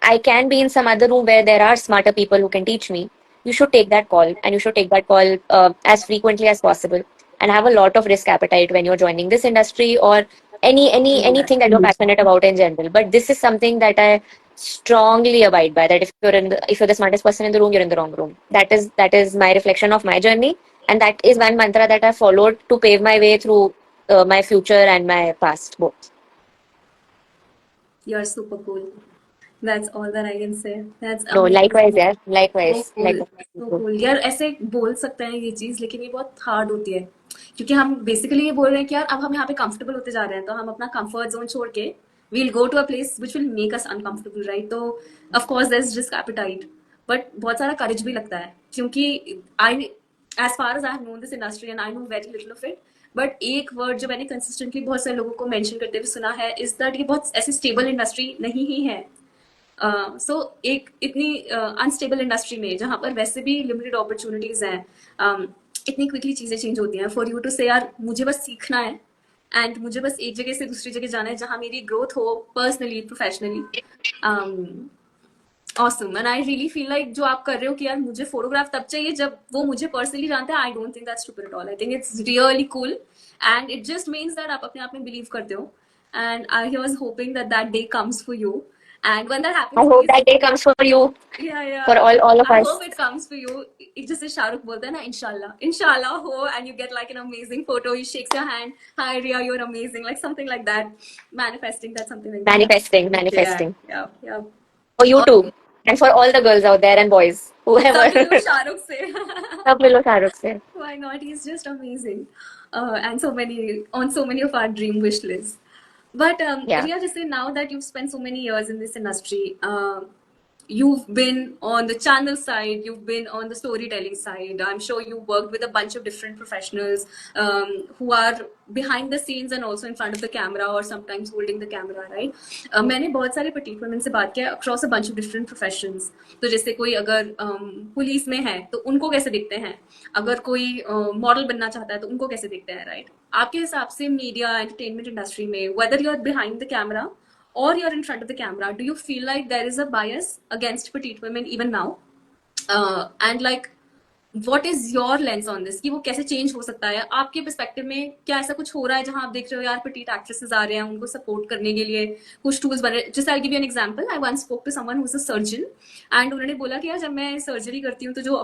Speaker 2: I can be in some other room where there are smarter people who can teach me, you should take that call, and you should take that call as frequently as possible, and have a lot of risk appetite when you're joining this industry or anything that you're passionate about in general. But this is something that I strongly abide by, that if you're the smartest person in the room, you're in the wrong room. That is my reflection of my journey, and that is one mantra that I followed to pave my way through my future and my past both.
Speaker 1: You're super cool. That's all that I can say. That's
Speaker 2: No, likewise,
Speaker 1: amazing.
Speaker 2: yeah,
Speaker 1: So
Speaker 2: likewise,
Speaker 1: cool. So
Speaker 2: likewise.
Speaker 1: cool. यार ऐसे बोल सकते हैं ये चीज, लेकिन ये बहुत हार्ड होती है, क्योंकि हम बेसिकली ये बोल रहे हैं कि यार अब हम यहाँ पे कंफर्टेबल होते जा रहे हैं, तो हम अपना कंफर्ट जोन छोड़ के we'll go to a place which will make us uncomfortable, right? तो of course there's risk appetite, but बहुत सारा courage भी लगता है, क्योंकि I as far as I have known this industry and I know very little of it, but एक word जो मैंने कंसिस्टेंटली बहुत सारे लोगों को मेंशन करते हुए सुना है इज दैट ये बहुत ऐसी स्टेबल इंडस्ट्री नहीं ही है. सो एक इतनी अनस्टेबल इंडस्ट्री में जहाँ पर वैसे भी लिमिटेड अपॉर्चुनिटीज हैं, इतनी क्विकली चीजें चेंज होती हैं, फॉर यू टू से यार मुझे बस सीखना है एंड मुझे बस एक जगह से दूसरी जगह जाना है जहाँ मेरी ग्रोथ हो personally professionally. Awesome. And I really feel like जो आप कर रहे हो कि यार मुझे फोटोग्राफ तब चाहिए जब वो मुझे पर्सनली जानते हैं, I don't think that's stupid at all. I think it's really cool and it just means that आप अपने आप में बिलीव करते हो. And I was hoping that that day comes for you, and when that
Speaker 2: I
Speaker 1: happens
Speaker 2: hope
Speaker 1: please.
Speaker 2: that day comes for you,
Speaker 1: Yeah,
Speaker 2: for
Speaker 1: yeah.
Speaker 2: all of
Speaker 1: I
Speaker 2: us.
Speaker 1: hope it comes for you. It just is Shahrukh बोलता है ना inshallah, inshallah हो, and you get like an amazing photo. He shakes your hand. Hi Ria, you're amazing. Like something like that. Manifesting that, something like that.
Speaker 2: Manifesting,
Speaker 1: Yeah,
Speaker 2: manifesting.
Speaker 1: yeah, yeah.
Speaker 2: For you too.
Speaker 1: Awesome.
Speaker 2: And for all the girls out there and boys. Whoever.
Speaker 1: सब मिलो शाहरुख से.
Speaker 2: सब मिलो शाहरुख से.
Speaker 1: Why not? He's just amazing. And so many on so many of our dream wish lists. But
Speaker 2: Yeah.
Speaker 1: Ria, just say now that you've spent so many years in this industry, you've been on the channel side, you've been on the storytelling side. I'm sure you worked with a bunch of different professionals who are behind the scenes and also in front of the camera or sometimes holding the camera, right? मैंने बहुत सारे petite women से बात किया across a bunch of different professions. तो जैसे कोई अगर पुलिस में है तो उनको कैसे देखते हैं, अगर कोई मॉडल बनना चाहता है तो उनको कैसे देखते हैं, राइट? आपके हिसाब से मीडिया एंटरटेनमेंट इंडस्ट्री में, whether you are behind the camera or you're in front of the camera, do you feel like there is a bias against petite women even now? And like what is your lens on this कि वो कैसे change हो सकता है आपके perspective में? क्या ऐसा कुछ हो रहा है जहां आप देख रहे हो यार petite actresses आ रहे हैं, उनको सपोर्ट करने के लिए कुछ टूल्स बन रहे? Just I give you an example. I once spoke to someone who is a surgeon एंड उन्होंने बोला कि यार जब मैं सर्जरी करती हूँ तो जो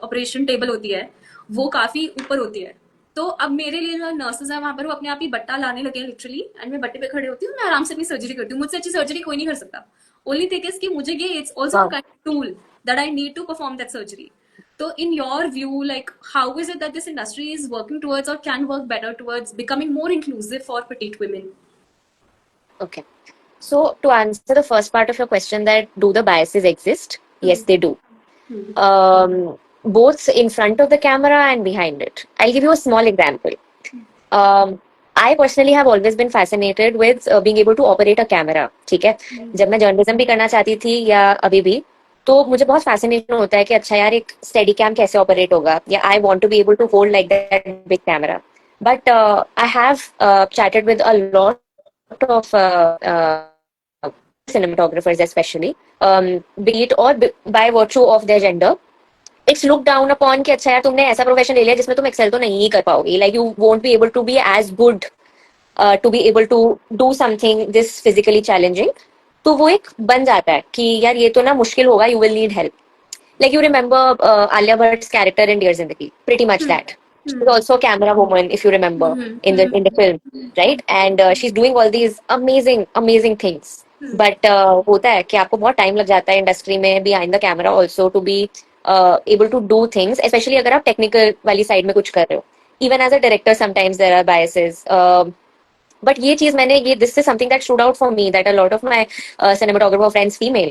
Speaker 1: ऑपरेशन टेबल होती है वो काफी ऊपर होती है, तो अब मेरे लिए जो नर्सेज है वहां पर वो अपने आप ही बट्टा लाने लगे लिटरली, एंड मैं बट्टे पे खड़े होती हूँ, मैं आराम से अपनी सर्जरी करती हूँ. मुझसे अच्छी सर्जरी कोई नहीं कर सकता. ओनली थिंग इज कि मुझे ये it's also
Speaker 2: Wow.
Speaker 1: Tool that I need to perform that surgery. So in your view, like how is it that this industry is working towards or can work better towards becoming more inclusive for petite women?
Speaker 2: Okay. So to answer the first part of your question, that do the biases exist? Yes, they do. Both in front of the camera and behind it. I'll give you a small example. I personally have always been fascinated with being able to operate a camera. ठीक है, जब मैं journalism भी करना चाहती थी या अभी भी, तो मुझे बहुत फैसिनेशन होता है कि अच्छा यार एक स्टेडी कैम कैसे ऑपरेट होगा, या I want to be able to hold like that big camera. But I have chatted with a lot of cinematographers especially, be it or by virtue of their gender, it's looked down upon कि अच्छा यार तुमने ऐसा profession ले लिया जिसमें तुम Excel तो नहीं कर पाओगे, like you won't be able to be as good to be able to do something this physically challenging. तो वो एक बन जाता है कि यार ये तो ना मुश्किल होगा, you will need help. Like you remember Alia Bhatt's character in Dear Zindagi, pretty much that. she's also a camera woman, if you remember, in the film, right? And she's doing all these amazing things. But होता है कि आपको बहुत time लग जाता है industry में behind the camera also to be able to do things, especially अगर आप टेक्निकल वाली साइड में कुछ कर रहे हो. Even as a director, sometimes there are biases. But ये चीज मैंने ये this is something that stood out for me that a lot of my cinematographer friends female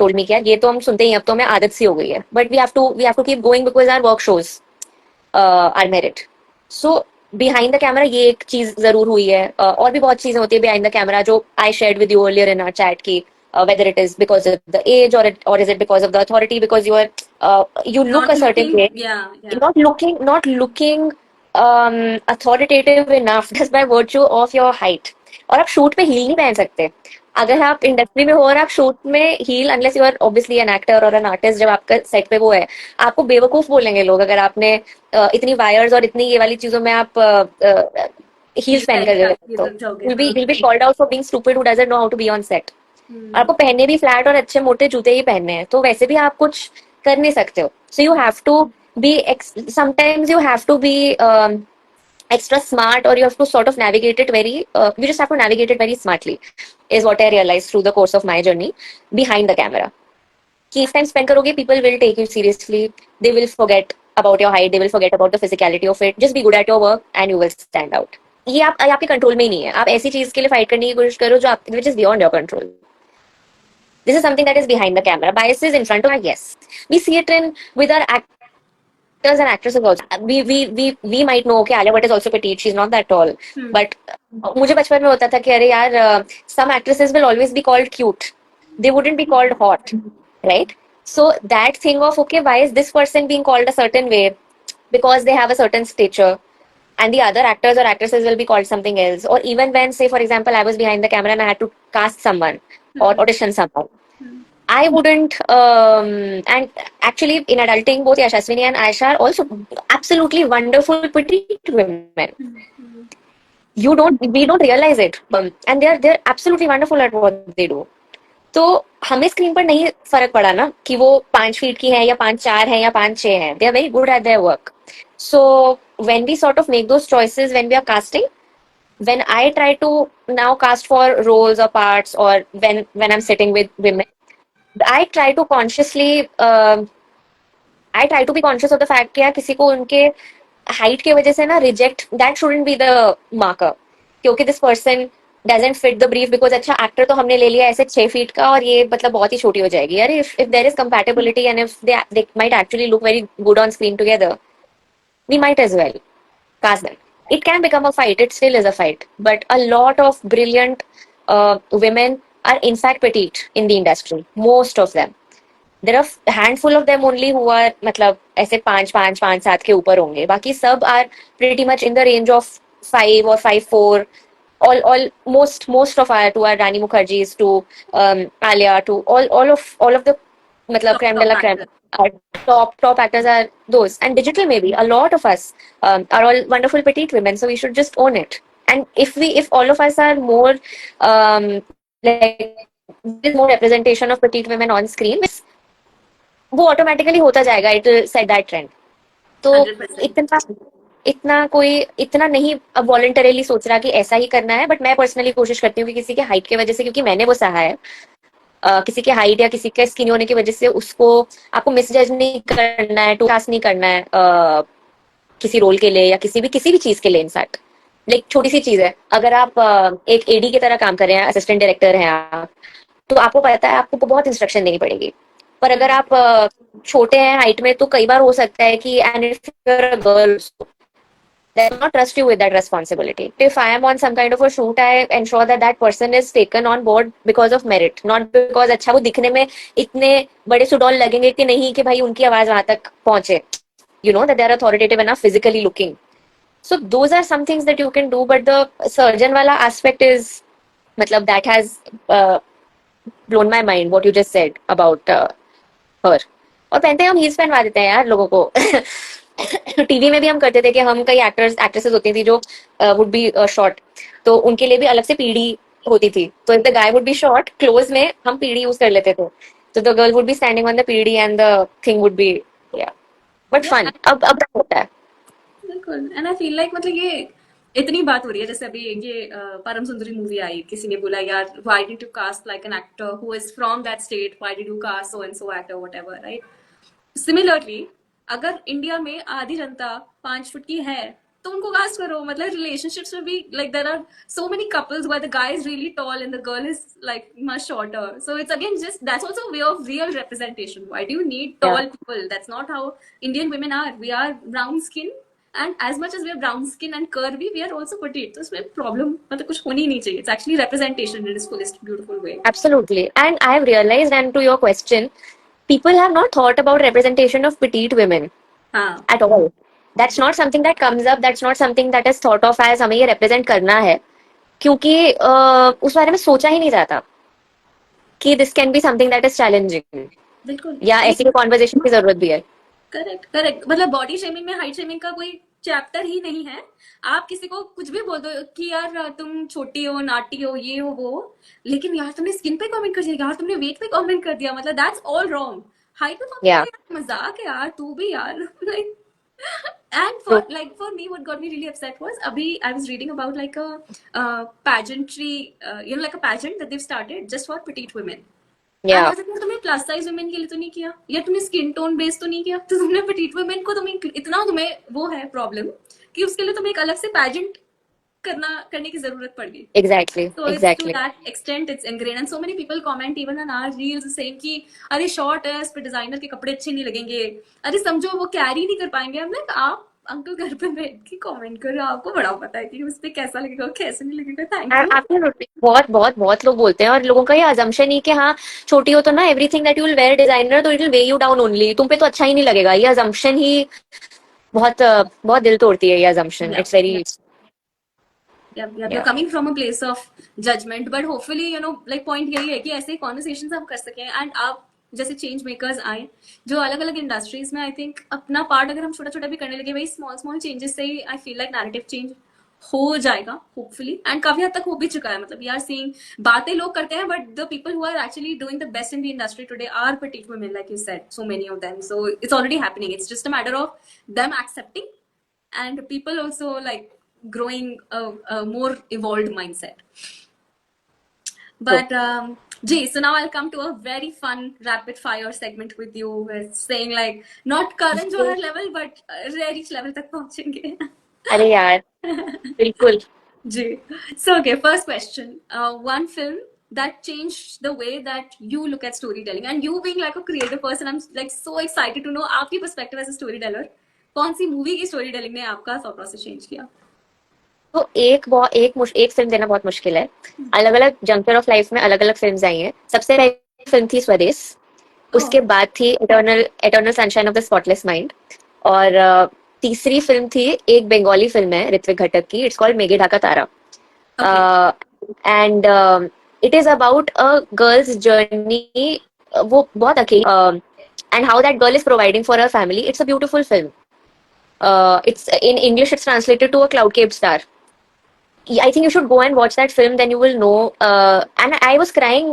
Speaker 2: told me कि यार ये तो हम सुनते ही अब तो हमें आदत सी हो गई है. But we have to keep going because our work shows are merit. So behind the camera ये एक चीज जरूर हुई है. और भी बहुत चीजें होती है behind the camera जो I shared with you earlier in our chat की whether it is because of the age or is it because of the authority because you look
Speaker 1: Not
Speaker 2: a certain
Speaker 1: looking,
Speaker 2: way,
Speaker 1: yeah.
Speaker 2: not looking authoritative enough just by virtue of your height. और आप shoot पे heal नहीं पहन सकते. अगर आप industry में हो और आप शूट में heel unless you are obviously an actor और एन आर्टिस्ट, जब आपका सेट पे वो है आपको बेवकूफ बोलेंगे लोग अगर आपने इतनी वायर्स और इतनी ये वाली चीजों में आप हील्स पहन कर गए तो
Speaker 1: जाओगे,
Speaker 2: he'll be called out for being stupid who doesn't know how to be on set. आपको पहनने भी फ्लैट और अच्छे मोटे जूते ही पहनने हैं तो वैसे भी आप कुछ कर नहीं सकते हो. So you have to be sometimes you have to be extra smart or you have to sort of navigate it very you just have to navigate it very smartly is what I realized through the course of my journey behind the camera. कि if time spend करोगे people will take you seriously, they will forget about your height, they will forget about the physicality of it, just be good at your work and you will stand out. ये आपके control में ही नहीं है. आप ऐसी चीज के लिए फाइट करने की कोशिश करो जो आप which is beyond your control. This is something that is behind the camera. Biases in front of us, yes. We see it in with our actors and actresses also. We might know okay Alia Bhatt is also petite, she's not that tall. But मुझे बचपन में होता था कि अरे यार some actresses will always be called cute. They wouldn't be called hot, right? So that thing of okay why is this person being called a certain way because they have a certain stature and the other actors or actresses will be called something else. Or even when say for example I was behind the camera and I had to cast someone or audition someone, I wouldn't. And actually, in adulting, both Yashaswini and Aisha are also absolutely wonderful, petite women. We don't realize it, and they're absolutely wonderful at what they do. तो हमें screen पर नहीं फर्क पड़ा ना कि वो 5 feet की है या 5'4" है या 5'6" है. They are very good at their work. So when we sort of make those choices when we are casting, when I try to now cast for roles or parts or when I'm sitting with women, I try to consciously I try to be conscious of the fact कि यार किसी को उनके height की वजह से ना reject that shouldn't be the marker क्योंकि this person doesn't fit the brief because अच्छा एक्टर तो हमने ले लिया ऐसे 6 फीट का और ये मतलब बहुत ही छोटी हो जाएगी. यार if there is compatibility and if they might actually look very good on screen together, we might as well cast them. It can become a fight. It still is a fight. But a lot of brilliant women are in fact petite in the industry. Most of them. There are handful of them only who are मतलब ऐसे 5'5" 5'7" के ऊपर होंगे. बाकी सब are pretty much in the range of 5 or 5'4". All most of our to our Rani Mukherjees to Alia to all of the मतलब crème de la crème. Our top actors are those, and digital maybe a lot of us are all wonderful petite women, so we should just own it. And if all of us are more like there is more representation of petite women on screen, वो automatically होता जाएगा. It will set that trend. तो
Speaker 1: 100%.
Speaker 2: इतना कोई इतना नहीं अब voluntarily सोच रहा कि ऐसा ही करना है. बट मैं पर्सनली कोशिश करती हूँ कि किसी के हाइट की वजह से, क्योंकि मैंने वो सहा है, किसी के हाइट या किसी के स्किनी होने की वजह से उसको आपको मिसजज नहीं करना है, टू कास्ट नहीं करना है किसी रोल के लिए या किसी भी चीज के लिए. इनफैक्ट लाइक छोटी सी चीज है, अगर आप एक एडी की तरह काम कर रहे हैं, असिस्टेंट डायरेक्टर हैं आप, तो आपको पता है आपको बहुत इंस्ट्रक्शन देनी पड़ेगी. पर अगर आप छोटे हैं हाइट में तो कई बार हो सकता है कि and if you are a girl they will not trust you with that responsibility. If I am on some kind of a shoot, I ensure that that person is taken on board because of merit, not because अच्छा वो दिखने में इतने बड़े सुडौल लगेंगे कि नहीं कि भाई उनकी आवाज वहां तक पहुंचे. You know that they are authoritative enough physically looking. So those are some things that you can do, but the surgeon wala aspect is मतलब that has blown my mind what you just said about her. और पहनते हैं हम heels पहनवा देते हैं यार लोगों को. टीवी में भी हम करते थे कि हम कई एक्ट्रेसेस होती थी जो वुड बी शॉर्ट, तो उनके लिए भी अलग से पीढ़ी होती थी. तो if the guy would be short close में हम पीढ़ी यूज कर लेते थे, तो the girl would be standing on the पीढ़ी and the thing would be yeah but fun. अब होता है.
Speaker 1: बिल्कुल। एंड आई फील लाइक मतलब ये इतनी बात हो रही है, जैसे अभी ये परम सुंदरी मूवी आई, किसी ने बोला यार why did you cast like an actor who is from that state, why did you cast so and so actor whatever, right? Similarly अगर इंडिया में आधी जनता 5 फुट की है तो उनको कास्ट करो। मतलब रिलेशनशिप्स में भी like there are so many couples where the guy is really tall and the girl is like much shorter, so it's again just that's also way of real representation. Why do you need
Speaker 2: Yeah,
Speaker 1: tall people? That's not how Indian women are. We are brown skin, and as much as we are brown skin and curvy, we are also petite. तो इसमें problem मतलब कुछ होनी नहीं चाहिए. It's actually representation in its fullest beautiful way.
Speaker 2: absolutely. And I have realized, and to your question, people have not thought about representation of petite women
Speaker 1: हाँ.
Speaker 2: at all. That's not something that comes up. That's not something that is thought of as हमें ये represent करना है, क्योंकि उस बारे में सोचा ही नहीं जाता कि this can be something that is challenging,
Speaker 1: बिल्कुल.
Speaker 2: या ऐसी कोई conversation की जरूरत भी है.
Speaker 1: करेक्ट करेक्ट, मतलब बॉडी शेमिंग में हाइट शेमिंग का कोई चैप्टर ही नहीं है. आप किसी को कुछ भी बोल दो कि यार तुम छोटी हो, नाटी हो, ये हो, वो हो, लेकिन यार तुमने स्किन पे कमेंट कर दिया, यार तुमने वेट पे कमेंट कर दिया, मतलब दैट्स ऑल रॉन्ग. हाइट पे कमेंट
Speaker 2: Yeah,
Speaker 1: किया, मजाक है यार, तू भी यार. Like, and for
Speaker 2: true.
Speaker 1: like for me what got me really upset was abhi I was reading about like a pageantry, like a pageant that they've started just for petite women. And
Speaker 2: Yeah,
Speaker 1: ऐसा कि तुमने plus size women के लिए तो नहीं किया, या तुमने स्किन टोन बेस तो नहीं किया, तो तुमने पेटिट वुमेन को तुम्हें इतना तुम्हें वो है प्रॉब्लम कि उसके लिए तुम्हें एक अलग से पैजेंट करने की जरूरत पड़ गई.
Speaker 2: exactly,
Speaker 1: So it's to
Speaker 2: exactly.
Speaker 1: that extent it's ingrained, and so many people comment even on our reels saying कि अरे शॉर्ट है, इस पे डिजाइनर के कपड़े अच्छे नहीं लगेंगे, अरे समझो वो कैरी नहीं कर पाएंगे. हमने कहा आप अंकल घर पे बैठ के कमेंट करो, आपको बड़ा पता है कि उस पे कैसा लगेगा कैसे नहीं लगेगा. Thank you.
Speaker 2: Absolutely. बहुत बहुत बहुत लोग बोलते हैं, और लोगों का ये अजम्पशन ही कि हाँ, छोटी हो तो ना everything that you will wear designer तो it will weigh you down only, तुम पे तो अच्छा ही नहीं लगेगा. ये अजम्पशन ही बहुत दिल तोड़ती है, ये अजम्पशन.
Speaker 1: या
Speaker 2: it's very.
Speaker 1: you're coming from a place of judgment, but hopefully like point यही है कि ऐसे कॉन्वर्सेशन हम कर सकें, एंड आप जैसे चेंज मेकर्स आए जो अलग अलग इंडस्ट्रीज में, आई थिंक अपना पार्ट अगर हम छोटा छोटा भी करने लगे, वही स्मॉल स्मॉल चेंजेस से ही I feel like narrative change हो जाएगा होपफुली. एंड काफी हद तक हो भी चुका है. मतलब वी आर सीइंग बातें लोग करते हैं, but the people who are actually doing the best in the industry today are petite women, like you said, so many of them. So it's already happening. It's just a matter of them accepting, and people also like growing a more evolved mindset. But gee, so now I'll come to a very fun rapid fire segment with you, with saying like not Karan Johar level, but Rarich level tak pahunchenge.
Speaker 2: अरे यार, बिल्कुल.
Speaker 1: Gee. So okay, first question. One film that changed the way that you look at storytelling, and you being like a creative person, I'm like so excited to know आपकी perspective as a storyteller. कौन सी movie की story telling ने आपका thought process change किया?
Speaker 2: तो एक film देना बहुत मुश्किल है. अलग अलग जंक्चर ऑफ लाइफ में अलग अलग फिल्म्स आई हैं. सबसे पहली फिल्म थी स्वदेश, उसके बाद थी eternal eternal sunshine of the spotless mind, और तीसरी फिल्म थी एक बंगाली फिल्म है ऋत्विक घटक की. It's called Meghe Dhaka Tara. And it is about a girls journey. वो बहुत अकेली, and how that girl is providing for her family. It's a beautiful film. It's in English. It's translated to a cloud cave star. I think you should go and watch that film. Then you will know. And I was crying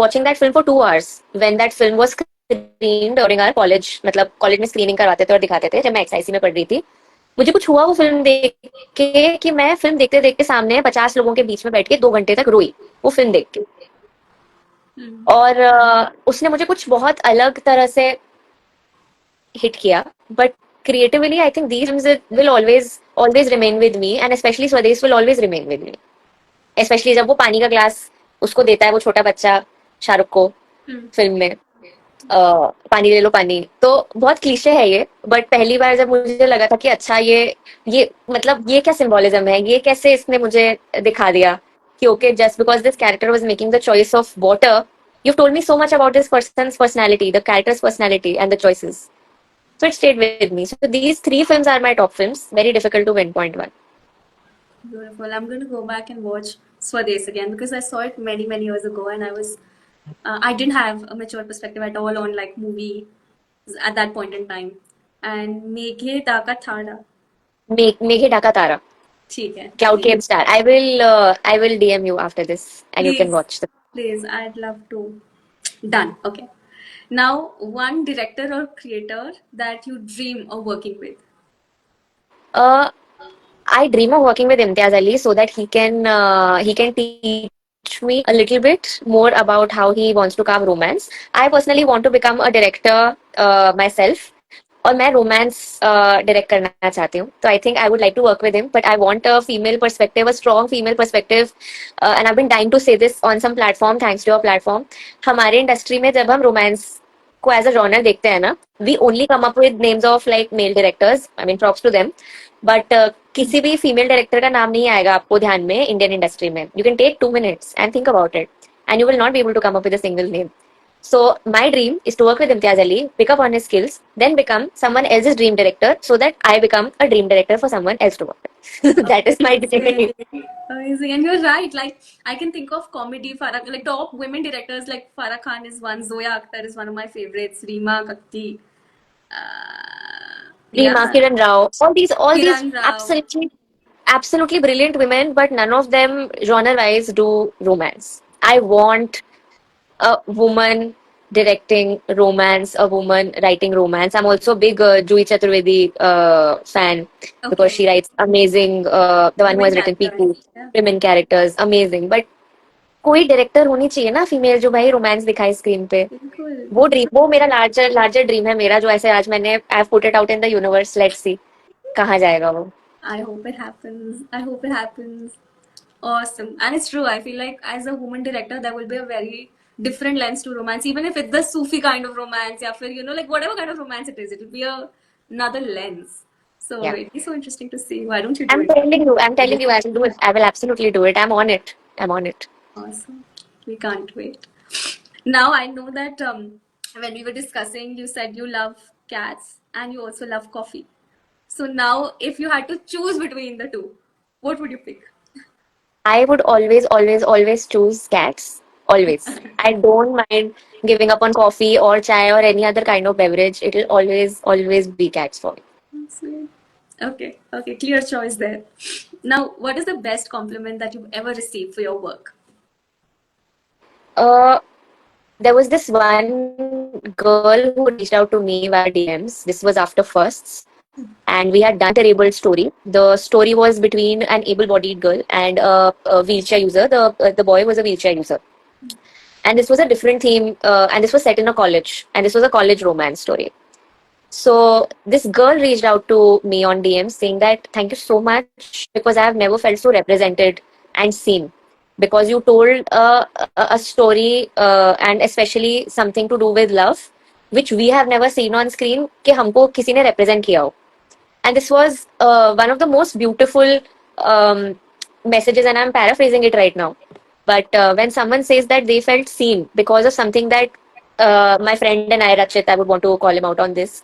Speaker 2: watching that film for 2 hours when that film was screened during our college. मतलब college में screening करवाते थे और दिखाते थे जब मैं एक्सआईसी में पढ़ रही थी. मुझे कुछ हुआ वो फिल्म देख के कि मैं फिल्म देखते देखते सामने 50 लोगों के बीच में बैठ के 2 घंटे तक रोई वो फिल्म देख के. और उसने मुझे कुछ बहुत अलग तरह से हिट किया. But creatively, I think these films will always remain with me, and especially Swades will always remain with me. Especially जब वो पानी का ग्लास उसको देता है वो छोटा बच्चा शाहरुख को फिल्म में, पानी ले लो पानी. तो बहुत क्लीशे है ये, बट पहली बार जब मुझे लगा था कि अच्छा ये मतलब ये क्या सिंबोलिज्म है, ये कैसे इसने मुझे दिखा दिया कि okay, just because this character was making the choice of water, you've told me so much about this person's personality, the character's personality, and the choices. So it stayed with me. So these three films are my top films. Very difficult to pinpoint one.
Speaker 1: Beautiful. I'm going to go back and watch Swades again because I saw it many, many years ago, and I didn't have a mature perspective at all on like movie at that point in time. And Meghe Taka Thada.
Speaker 2: Meghe Dhaka Tara,
Speaker 1: ठीक है.
Speaker 2: Cloud Cave Star. I will DM you after this, and you can
Speaker 1: Please,
Speaker 2: watch them.
Speaker 1: please. I'd love to. Done. Okay. Now, one director or creator that you dream of working with.
Speaker 2: Uh, I dream of working with Imtiaz Ali so that he can teach me a little bit more about how he wants to carve romance. I personally want to become a director myself. और मैं romance direct करना चाहती हूँ तो I think I would like to work with him but I want a female perspective a strong female perspective and I been dying to say this on some platform thanks to your platform हमारे industry में जब हम romance को as a genre देखते हैं ना we only come up with names of like male directors I mean props to them but किसी भी फीमेल डायरेक्टर का नाम नहीं आएगा आपको ध्यान में इंडियन इंडस्ट्री में you can take 2 minutes and think about it and you will not be able to come up with a single name. So my dream is to work with Imtiaz Ali, pick up on his skills, then become someone else's dream director, so that I become a dream director for someone else to work with. That is my dream.
Speaker 1: Amazing, and you're right. Like I can think of comedy Farah, like top women directors like Farah Khan is one, Zoya Akhtar is one of my favorites, Reema Kakti,
Speaker 2: Reema,
Speaker 1: yeah,
Speaker 2: Kiran Rao, all these
Speaker 1: Kiran Rao.
Speaker 2: absolutely brilliant women, but none of them genre-wise do romance. I want a woman directing romance, a woman writing romance. I'm also a big Juhi Chaturvedi fan because
Speaker 1: Okay,
Speaker 2: she writes amazing, the one who
Speaker 1: women
Speaker 2: has written
Speaker 1: characters.
Speaker 2: Piku,
Speaker 1: Yeah,
Speaker 2: women characters, amazing. But कोई director होनी चाहिए ना female जो भाई romance दिखाए screen पे.
Speaker 1: बिल्कुल.
Speaker 2: वो मेरा लार्जर लार्जर ड्रीम है मेरा जो ऐसे आज मैंने I put it out in the universe let's see कहाँ जाएगा वो.
Speaker 1: I hope it happens. I hope it happens. Awesome. And it's true. I feel like as a woman director, there will be a very different lens to romance. Even if it's the Sufi kind of romance, yeah, for, like whatever kind of romance it is, it will be another lens. So
Speaker 2: Yeah,
Speaker 1: it'd be so interesting to see. Why don't you do it?
Speaker 2: I'm telling you I will do it. I will absolutely do it. I'm on it.
Speaker 1: Awesome. We can't wait. Now I know that when we were discussing, you said you love cats and you also love coffee. So now, if you had to choose between the two, what would you pick?
Speaker 2: I would always choose cats. Always. I don't mind giving up on coffee or chai or any other kind of beverage. It'll always be cats for me.
Speaker 1: Sweet. Okay, okay, clear choice there. Now, what is the best compliment that you've ever received for your work?
Speaker 2: Uh, there was this one girl who reached out to me via DMs. This was after firsts, and we had done terrible story. The story was between an able-bodied girl and a wheelchair user. The boy was a wheelchair user, and this was a different theme. And this was set in a college, and this was a college romance story. So this girl reached out to me on DM saying that thank you so much because I have never felt so represented and seen because you told a story and especially something to do with love which we have never seen on screen कि हमको किसी ने represent किया हो. And this was one of the most beautiful messages, and I'm paraphrasing it right now. But when someone says that they felt seen because of something that my friend and I, Rachit, I would want to call him out on this.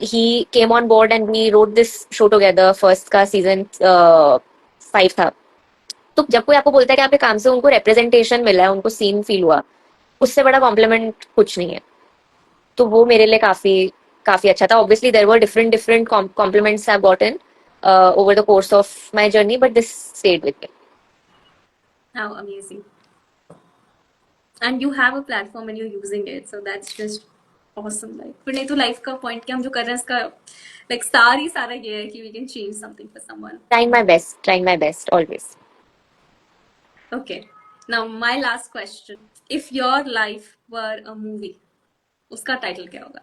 Speaker 2: He came on board and we wrote this show together. First का season 5 था. तो जब कोई आपको बोलता है कि आपके काम से उनको representation मिला है, उनको सीन फील हुआ, उससे बड़ा कॉम्प्लीमेंट कुछ नहीं है. तो वो मेरे लिए काफी काफी अच्छा था. Obviously there were different compliments I've gotten over the course of my journey, but this stayed with me.
Speaker 1: How amazing. And you have a platform and you're using it, so that's just awesome. Like, फिर नहीं तो life का point कि हम जो कर रहे हैं इसका like सारा ये है कि we can change something for someone.
Speaker 2: Trying my best always.
Speaker 1: Okay. Now my last question. If your life were a movie, उसका टाइटल क्या होगा?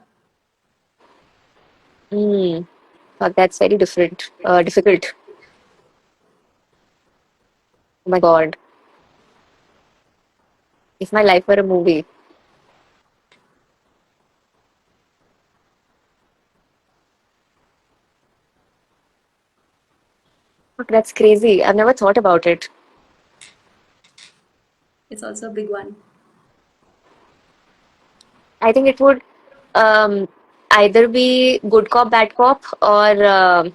Speaker 2: Hmm. Fuck, that's very difficult. Oh my God. If my life were a movie. Fuck, that's crazy. I've never thought about it.
Speaker 1: It's also a big one.
Speaker 2: I think it would um, either be Good Cop, Bad Cop or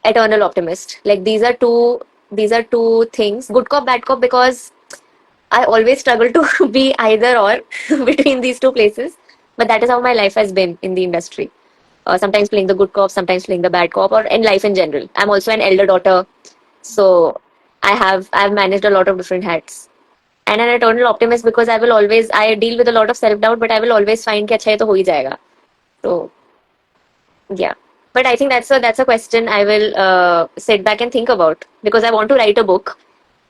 Speaker 2: Eternal Optimist. Like these are two things. Good Cop, Bad Cop because I always struggle to be either or between these two places. But that is how my life has been in the industry. Sometimes playing the good cop, sometimes playing the bad cop, or in life in general. I'm also an elder daughter, so I've managed a lot of different hats. And an eternal optimist because I deal with a lot of self doubt, but I will always find कि अच्छा ये तो हो ही जाएगा. So yeah, But I think that's a question I will sit back and think about because I want to write a book,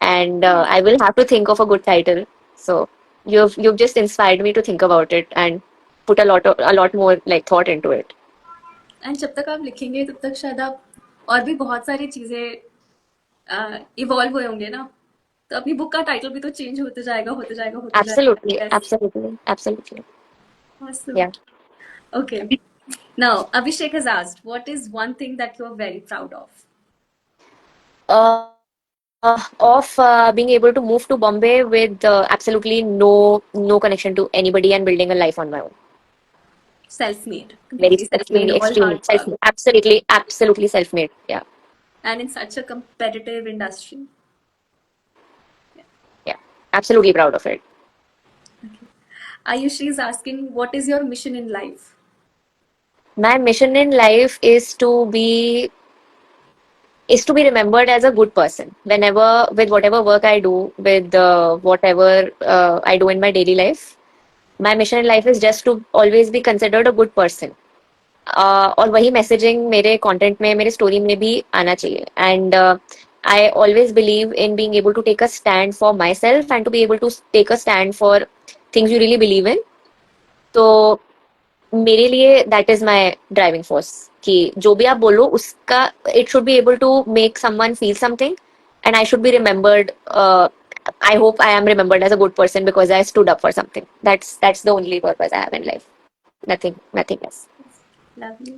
Speaker 2: and I will have to think of a good title. So you've just inspired me to think about it and put a lot more like thought into it.
Speaker 1: And जब तक आप लिखेंगे तब तक शायद आप और भी बहुत सारी चीजें इवॉल्व हुए होंगे ना, तो अपनी बुक का टाइटल भी तो चेंज होते जाएगा होते जाएगा होते
Speaker 2: Absolutely,
Speaker 1: जाएगा. Yes.
Speaker 2: absolutely, absolutely.
Speaker 1: Awesome.
Speaker 2: Yeah.
Speaker 1: Okay. Now, Abhishek has asked, what is one thing that you are very proud of?
Speaker 2: Uh, of being able to move to Bombay with absolutely no connection to anybody and building a life on my own.
Speaker 1: Self-made,
Speaker 2: Very
Speaker 1: completely self-made,
Speaker 2: extremely,
Speaker 1: all
Speaker 2: extremely
Speaker 1: hard work,
Speaker 2: self-made. Absolutely self-made. Yeah,
Speaker 1: and in such a competitive industry.
Speaker 2: yeah. Absolutely proud of it.
Speaker 1: Ayushi is asking, what is your mission in life?
Speaker 2: My mission in life is to be remembered as a good person whenever with whatever work I do with whatever I do in my daily life. My mission in life is just to always be considered a good person. और वही messaging मेरे content में मेरे story में भी आना चाहिए and I always believe in being able to take a stand for myself and to be able to take a stand for things you really believe in. तो मेरे लिए that is my driving force कि जो भी आप बोलो उसका it should be able to make someone feel something and I should be remembered. I hope I am remembered as a good person because I stood up for something. That's the only purpose I have in life. Nothing else.
Speaker 1: Lovely.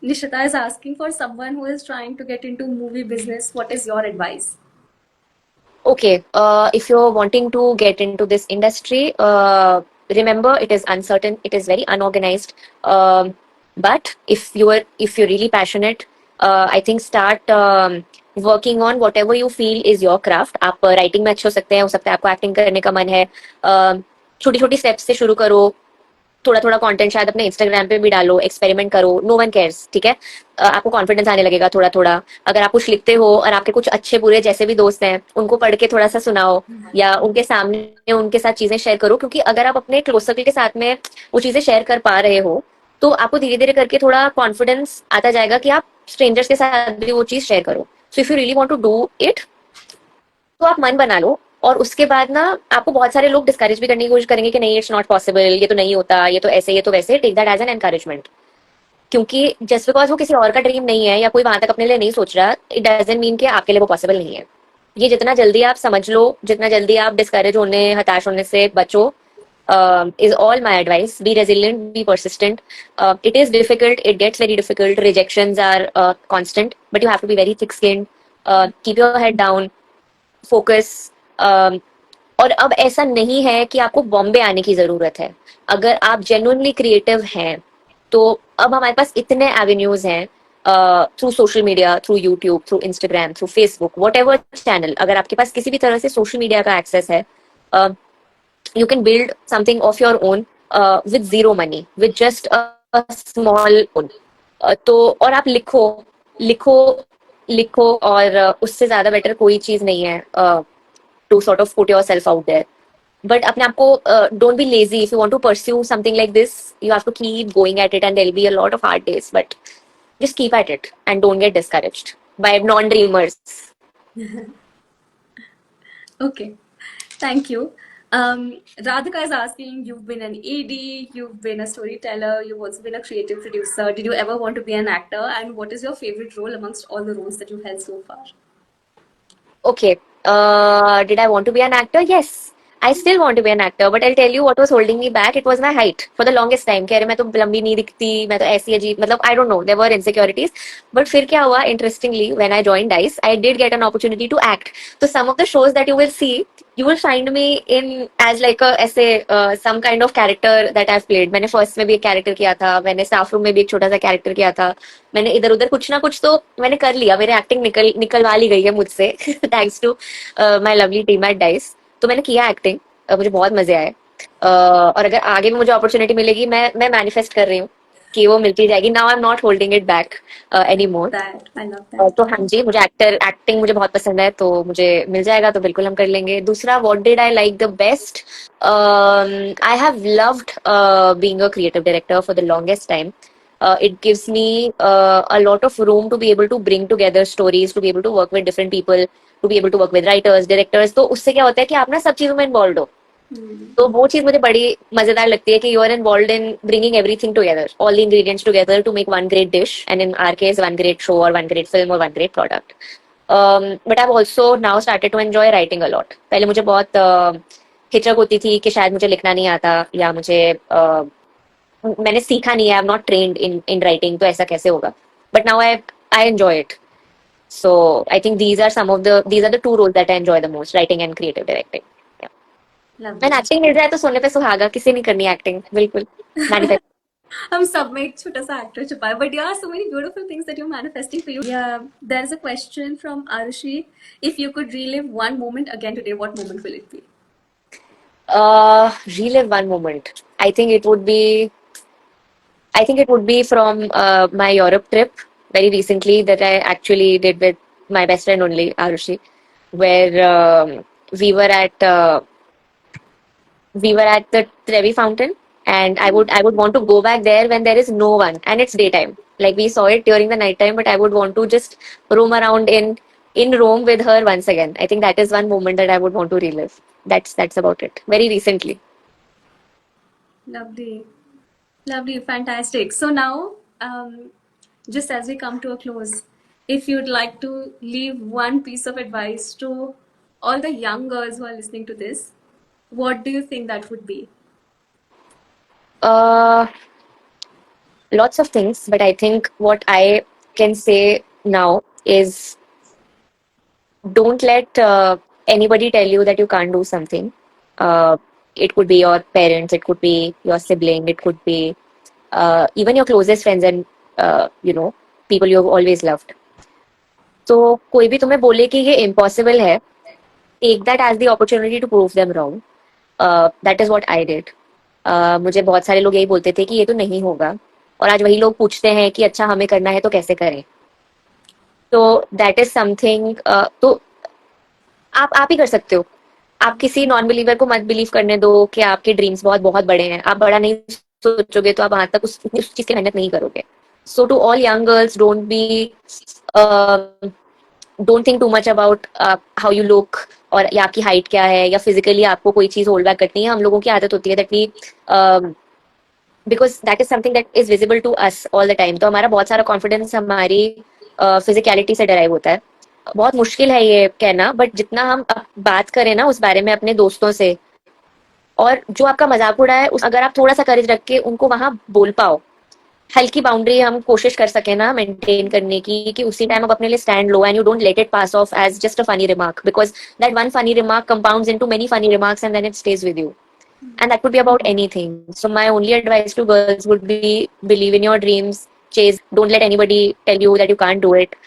Speaker 1: Nishita is asking, for someone who is trying to get into movie business, what is your advice?
Speaker 2: Okay, if you're wanting to get into this industry, remember it is uncertain, it is very unorganized. But if you're really passionate, I think start working on whatever you feel is your craft. आप writing में अच्छे हो सकता है आपको acting करने का मन है. छोटी छोटी steps से शुरू करो. थोड़ा थोड़ा कंटेंट शायद अपने इंस्टाग्राम पे भी डालो, एक्सपेरिमेंट करो, नो वन केयर्स. ठीक है. आपको कॉन्फिडेंस आने लगेगा थोड़ा थोड़ा. अगर आप कुछ लिखते हो और आपके कुछ अच्छे बुरे जैसे भी दोस्त हैं उनको पढ़ के थोड़ा सा सुनाओ या उनके सामने उनके साथ चीजें शेयर करो, क्योंकि अगर आप अपने क्लोज सर्कल के साथ में वो चीजें शेयर कर पा रहे हो तो आपको धीरे धीरे करके थोड़ा कॉन्फिडेंस आता जाएगा कि आप स्ट्रेंजर्स के साथ भी वो चीज शेयर करो. So if you really want to do it तो आप मन बना लो. और उसके बाद ना आपको बहुत सारे लोग डिस्करेज भी करने की कोशिश करेंगे कि नहीं इट्स नॉट पॉसिबल, ये तो नहीं होता, ये तो ऐसे, ये तो वैसे. Take that as an encouragement. क्योंकि जस्ट बिकॉज वो किसी और का ड्रीम नहीं है या कोई वहां तक अपने लिए नहीं सोच रहा, इट डजंट मीन कि आपके लिए वो पॉसिबल नहीं है. ये जितना जल्दी आप समझ लो, जितना जल्दी आप डिस्करेज होने हताश होने से बचो, is all my advice. Be resilient, be persistent. It is difficult, it gets very difficult, rejections are constant, but you have to be very thick skinned. Keep your head down, focus. और अब ऐसा नहीं है कि आपको बॉम्बे आने की जरूरत है. अगर आप जेन्युइनली क्रिएटिव हैं तो अब हमारे पास इतने एवेन्यूज हैं, through social media, through YouTube, through Instagram, through Facebook, what ever channel. अगर आपके पास किसी भी तरह से सोशल मीडिया का एक्सेस है, you can build something of your own with zero money, with just a small own. तो और आप लिखो लिखो लिखो और उससे ज्यादा बेटर कोई चीज नहीं है to sort of put yourself out there. But अपने आप को don't be lazy. If you want to pursue something like this, you have to keep going at it, and there'll be a lot of hard days. But just keep at it and don't get discouraged by non-dreamers.
Speaker 1: Okay, thank you. Radhika is asking, you've been an AD, you've been a storyteller, you've also been a creative producer. Did you ever want to be an actor? And what is your favorite role amongst all the roles that you've held so far?
Speaker 2: Okay. Did I want to be an actor? Yes. I still want to be an actor, but I'll tell you what was holding me back. It was my height for the longest time. कह रहे मैं तो लंबी नहीं दिखती, मैं तो ऐसी अजीब, मतलब I don't know. There were insecurities. But फिर क्या हुआ? Interestingly, when I joined DICE, I did get an opportunity to act. So some of the shows that you will see, you will find me in as like a ऐसे some kind of character that I've played. मैंने first में भी एक character किया था, मैंने staff room में भी एक छोटा सा character किया था, मैंने इधर उधर कुछ ना कुछ तो मैंने कर लिया. मेरी एक्टिंग निकलवा ली गई है मुझसे thanks to my lovely team at Dice. तो मैंने किया एक्टिंग, मुझे बहुत मजे आए. और अगर आगे भी मुझे अपॉर्चुनिटी मिलेगी, मैं मैनिफेस्ट कर रही हूँ कि वो मिलती जाएगी. Now I am not holding it back any more.
Speaker 1: That I love that.
Speaker 2: तो हाँ जी, मुझे एक्टिंग मुझे बहुत पसंद है, तो मुझे मिल जाएगा तो बिल्कुल हम कर लेंगे. दूसरा, what did I like the best? I have loved being a creative director for the longest time. It gives me a lot of room to be able to bring together stories, to be able to work with different people, to be able to work with writers, directors. तो उससे क्या होता है कि आप ना सब चीजों में इन्वॉल्व हो.
Speaker 1: Hmm.
Speaker 2: तो वो चीज मुझे बड़ी मजेदार लगती है कि you are involve in bringing everything together, all the ingredients together to make one great dish, and in our case one great show or one great film or one great product. But I also now started to enjoy writing a lot. पहले मुझे बहुत हिचक होती थी कि शायद मुझे लिखना नहीं आता, या मुझे मैंने सीखा नहीं है, I am not trained in writing, तो ऐसा कैसे होगा. But now I enjoy it. So I think these are the two roles that I enjoy the most, writing and creative directing. And
Speaker 1: Lovely.
Speaker 2: Acting मिल जाए तो सोने पे सुहागा, किसी नहीं करनी एक्टिंग, बिल्कुल मैनिफेस्ट.
Speaker 1: हम सब में एक छोटा सा एक्टर छुपा है, बट यार so many beautiful things that you're manifesting for you. Yeah, there is a question from Arushi. If you could relive one moment again today, what moment will it be?
Speaker 2: Relive one moment. I think it would be from my Europe trip very recently that I actually did with my best friend only, Arushi, where we were at uh, we were at the Trevi Fountain, and I would want to go back there when there is no one and it's daytime. Like we saw it during the night time, but I would want to just roam around in Rome with her once again. I think that is one moment that I would want to relive. That's about it. Very recently.
Speaker 1: Lovely. Lovely, fantastic. So now, just as we come to a close, if you'd like to leave one piece of advice to all the young girls who are listening to this, what do you think that would be?
Speaker 2: Uh, Lots of things, but I think what I can say now is don't let anybody tell you that you can't do something. Uh, it could be your parents, it could be your sibling, it could be even your closest friends and people you have always loved. तो कोई भी तुम्हें बोले कि ये impossible है, take that as the opportunity to prove them wrong. That is what I did. मुझे बहुत सारे लोग यही बोलते थे कि ये तो नहीं होगा, और आज वही लोग पूछते हैं कि अच्छा हमें करना है तो कैसे करें. तो दैट इज समथिंग. तो आप ही कर सकते हो. आप किसी नॉन बिलीवर को मत बिलीव करने दो कि आपके ड्रीम्स बहुत बहुत बड़े हैं. आप बड़ा नहीं सोचोगे तो आप वहां तक उस चीज की मेहनत नहीं करोगे. So to all young girls, don't think too much about how you look, और या आपकी हाइट क्या है, या फिजिकली आपको कोई चीज होल्ड बैक करनी है. हम लोगों की आदत होती है that we, because that is something that is visible to us all the time. तो हमारा बहुत सारा कॉन्फिडेंस हमारी फिजिकलिटी से डराइव होता है. बहुत मुश्किल है ये कहना, बट जितना हम बात करें ना उस बारे में अपने दोस्तों से, और जो आपका मजाक उड़ाए उस अगर आप थोड़ा सा करेज रख के उनको वहां बोल पाओ, हल्की बाउंड्री हम कोशिश कर सके ना मेंटेन करने की, कि उसी टाइम आप अपने लिए स्टैंड लो and you don't let it pass off as just a funny remark, because that one funny remark compounds into many funny remarks and then it stays with you. And that could be about anything. So my only advice to girls would be believe in your dreams, chase, don't let anybody tell you that you can't do it.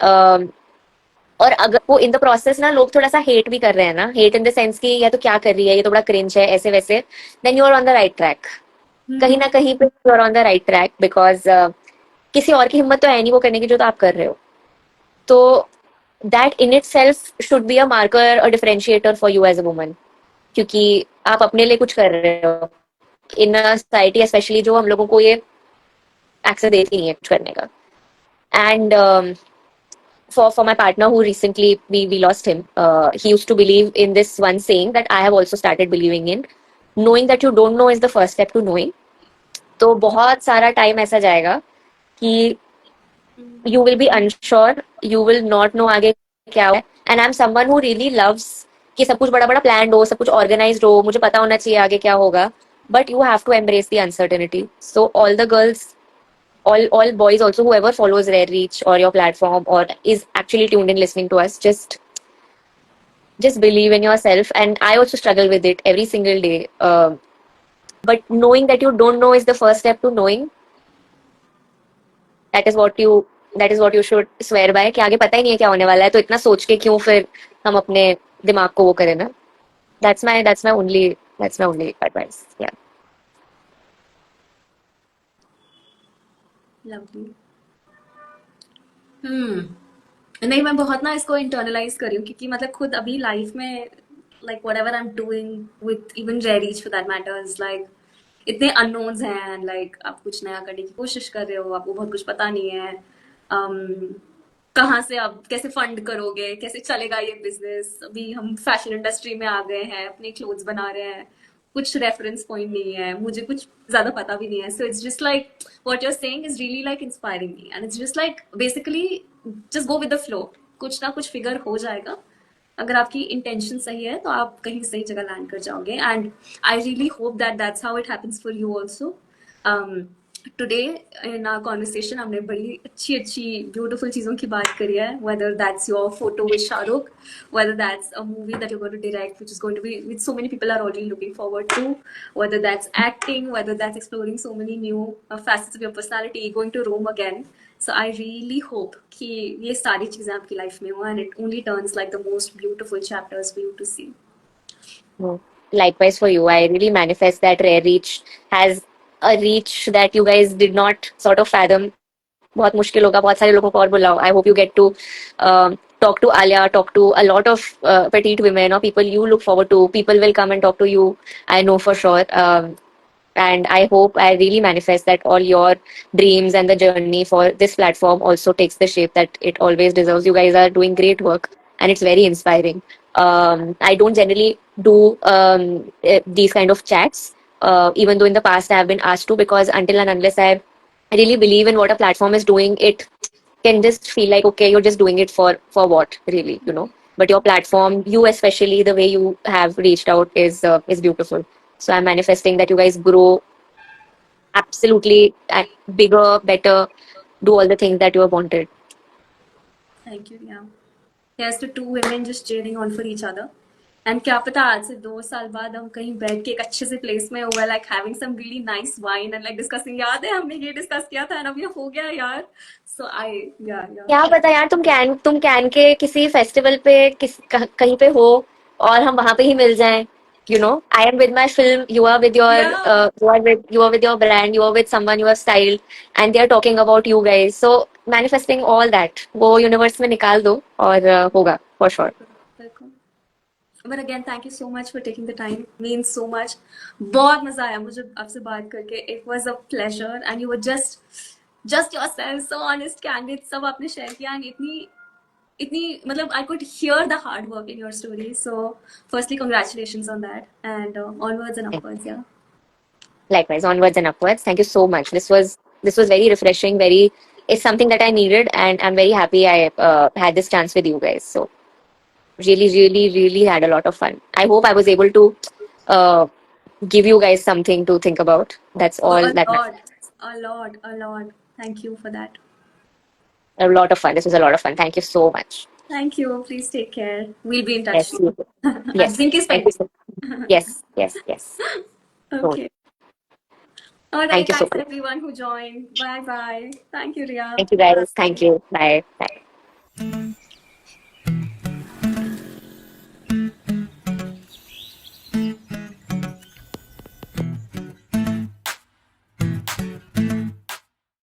Speaker 2: um, और अगर वो in the process ना लोग थोड़ा सा hate भी कर रहे हैं ना, हेट इन द सेंस कि ये तो क्या कर रही है, ये तो बड़ा क्रिंज है, ऐसे वैसे, then you are on the right track. कहीं ना कहीं पे you are on the right track, because किसी और की हिम्मत तो है नहीं वो करने की जो तो आप कर रहे हो. तो that in itself should be a marker, a differentiator for you as a woman, क्योंकि आप अपने लिए कुछ कर रहे हो इन सोसाइटी स्पेशली, जो हम लोगों को ये एक्सेस देती नहीं है कुछ करने का. And for my partner who recently we lost him, he used to believe in this one saying that I have also started believing in: knowing that you don't know is the first step to knowing. तो बहुत सारा time ऐसा जाएगा कि you will be unsure, you will not know आगे क्या है. and I'm someone who really loves कि सब कुछ बड़ा बड़ा planned हो, सब कुछ organized हो, मुझे पता होना चाहिए आगे क्या होगा. but you have to embrace the uncertainty. So all the girls, all boys also, whoever follows Rare Reach or your platform or is actually tuned in listening to us, just believe in yourself. And I also struggle with it every single day. But knowing that you don't know is the first step to knowing. that is what you that is what you should swear by, कि आगे पता ही नहीं है क्या होने वाला है, तो इतना सोच के क्यों फिर हम अपने दिमाग को वो करें ना. That's my only advice. Yeah.
Speaker 1: Lovely. नहीं, मैं बहुत ना इसको इंटरनलाइज कर रही हूँ, क्योंकि मतलब खुद अभी लाइफ में, like whatever I'm doing with even Jerry's for that matter is like इतने अननोन्स हैं, लाइक आप कुछ नया करने की कोशिश कर रहे हो, आपको बहुत कुछ पता नहीं है, कहाँ से आप कैसे फंड करोगे, कैसे चलेगा ये बिजनेस। अभी हम फैशन इंडस्ट्री में आ गए हैं, अपने क्लोथ्स बना रहे हैं, कुछ रेफरेंस पॉइंट नहीं है, मुझे कुछ ज्यादा पता भी नहीं है। So it's just like what you are saying is really like inspiring me, and it's just like basically just go with the flow, कुछ ना कुछ फिगर हो जाएगा। अगर आपकी इंटेंशन सही है तो आप कहीं सही जगह लैंड कर जाओगे, and I really hope that that's how it happens for you also. Today in our conversation हमने बड़ी अच्छी अच्छी ब्यूटीफुल चीज़ों की बात करी है, whether that's your photo with Shahrukh, whether that's a movie that you're going to direct which is going to be which so many people are already looking forward to, whether that's acting, whether that's exploring so many new facets of your personality, going to Rome again. So I really hope कि ये सारी चीज़ें आपकी life में हो, and it only turns like the most beautiful chapters for you to see.
Speaker 2: No. Likewise for you. I really manifest that Rare Reach has a reach that you guys did not sort of fathom. बहुत मुश्किल होगा, बहुत सारे लोगों को और बुलाओ. I hope you get to talk to Alia, talk to a lot of petite women or people you look forward to. People will come and talk to you. I know for sure. And I hope, I really manifest that all your dreams and the journey for this platform also takes the shape that it always deserves. You guys are doing great work and it's very inspiring. I don't generally do these kind of chats, even though in the past I have been asked to, because until and unless I really believe in what a platform is doing, it can just feel like, okay, you're just doing it for what, really, you know. But your platform, you especially, the way you have reached out is beautiful. So I'm manifesting that you guys grow absolutely and bigger, better, do all the things that you have wanted.
Speaker 1: Thank you, yeah. Here's to two women just cheering on for each other. And क्या पता आज से 2 साल बाद हम कहीं बैठ के एक अच्छे से प्लेस में हुआ, like having some really nice wine and like discussing, याद है हमने ये डिस्कस किया था, and अब ये हो गया यार. So yeah.
Speaker 2: क्या पता यार, तुम कैन के किसी फेस्टिवल पे कहीं पे हो और हम वहां पे ही मिल जाएं. You know, I am with my film, you are with your
Speaker 1: Yeah.
Speaker 2: you are with your brand, you are with someone you have styled, and they are talking about you guys. So manifesting all that, वो universe में निकाल दो और होगा for sure.
Speaker 1: बिल्कुल. But again, thank you so much for taking the time. Means so much. बहुत मजा आया मुझे आपसे बात करके. It was a pleasure, and you were just yourself, so honest, candid. सब आपने share किया, and इतनी मतलब I could hear the hard work in your story. So firstly, congratulations on that, and onwards and upwards. Yeah.
Speaker 2: Likewise, onwards and upwards. Thank you so much. This was very refreshing. It's something that I needed, and I'm very happy I had this chance with you guys. So really, really, really had a lot of fun. I hope I was able to uh, give you guys something to think about. That's all
Speaker 1: A
Speaker 2: that matters.
Speaker 1: lot, a lot. Thank you for that.
Speaker 2: A lot of fun. This was a lot of fun. Thank you so much.
Speaker 1: Thank you. Please take care. We'll be in touch.
Speaker 2: Yes, you too.
Speaker 1: Drink
Speaker 2: Yes.
Speaker 1: is
Speaker 2: Thank you
Speaker 1: pending.
Speaker 2: so Yes, yes, yes. So,
Speaker 1: Okay. All right.
Speaker 2: thank you so
Speaker 1: Thanks
Speaker 2: much.
Speaker 1: everyone who joined. Bye bye. Thank you, Ria.
Speaker 2: Thank you guys. Thank you. Bye. Bye.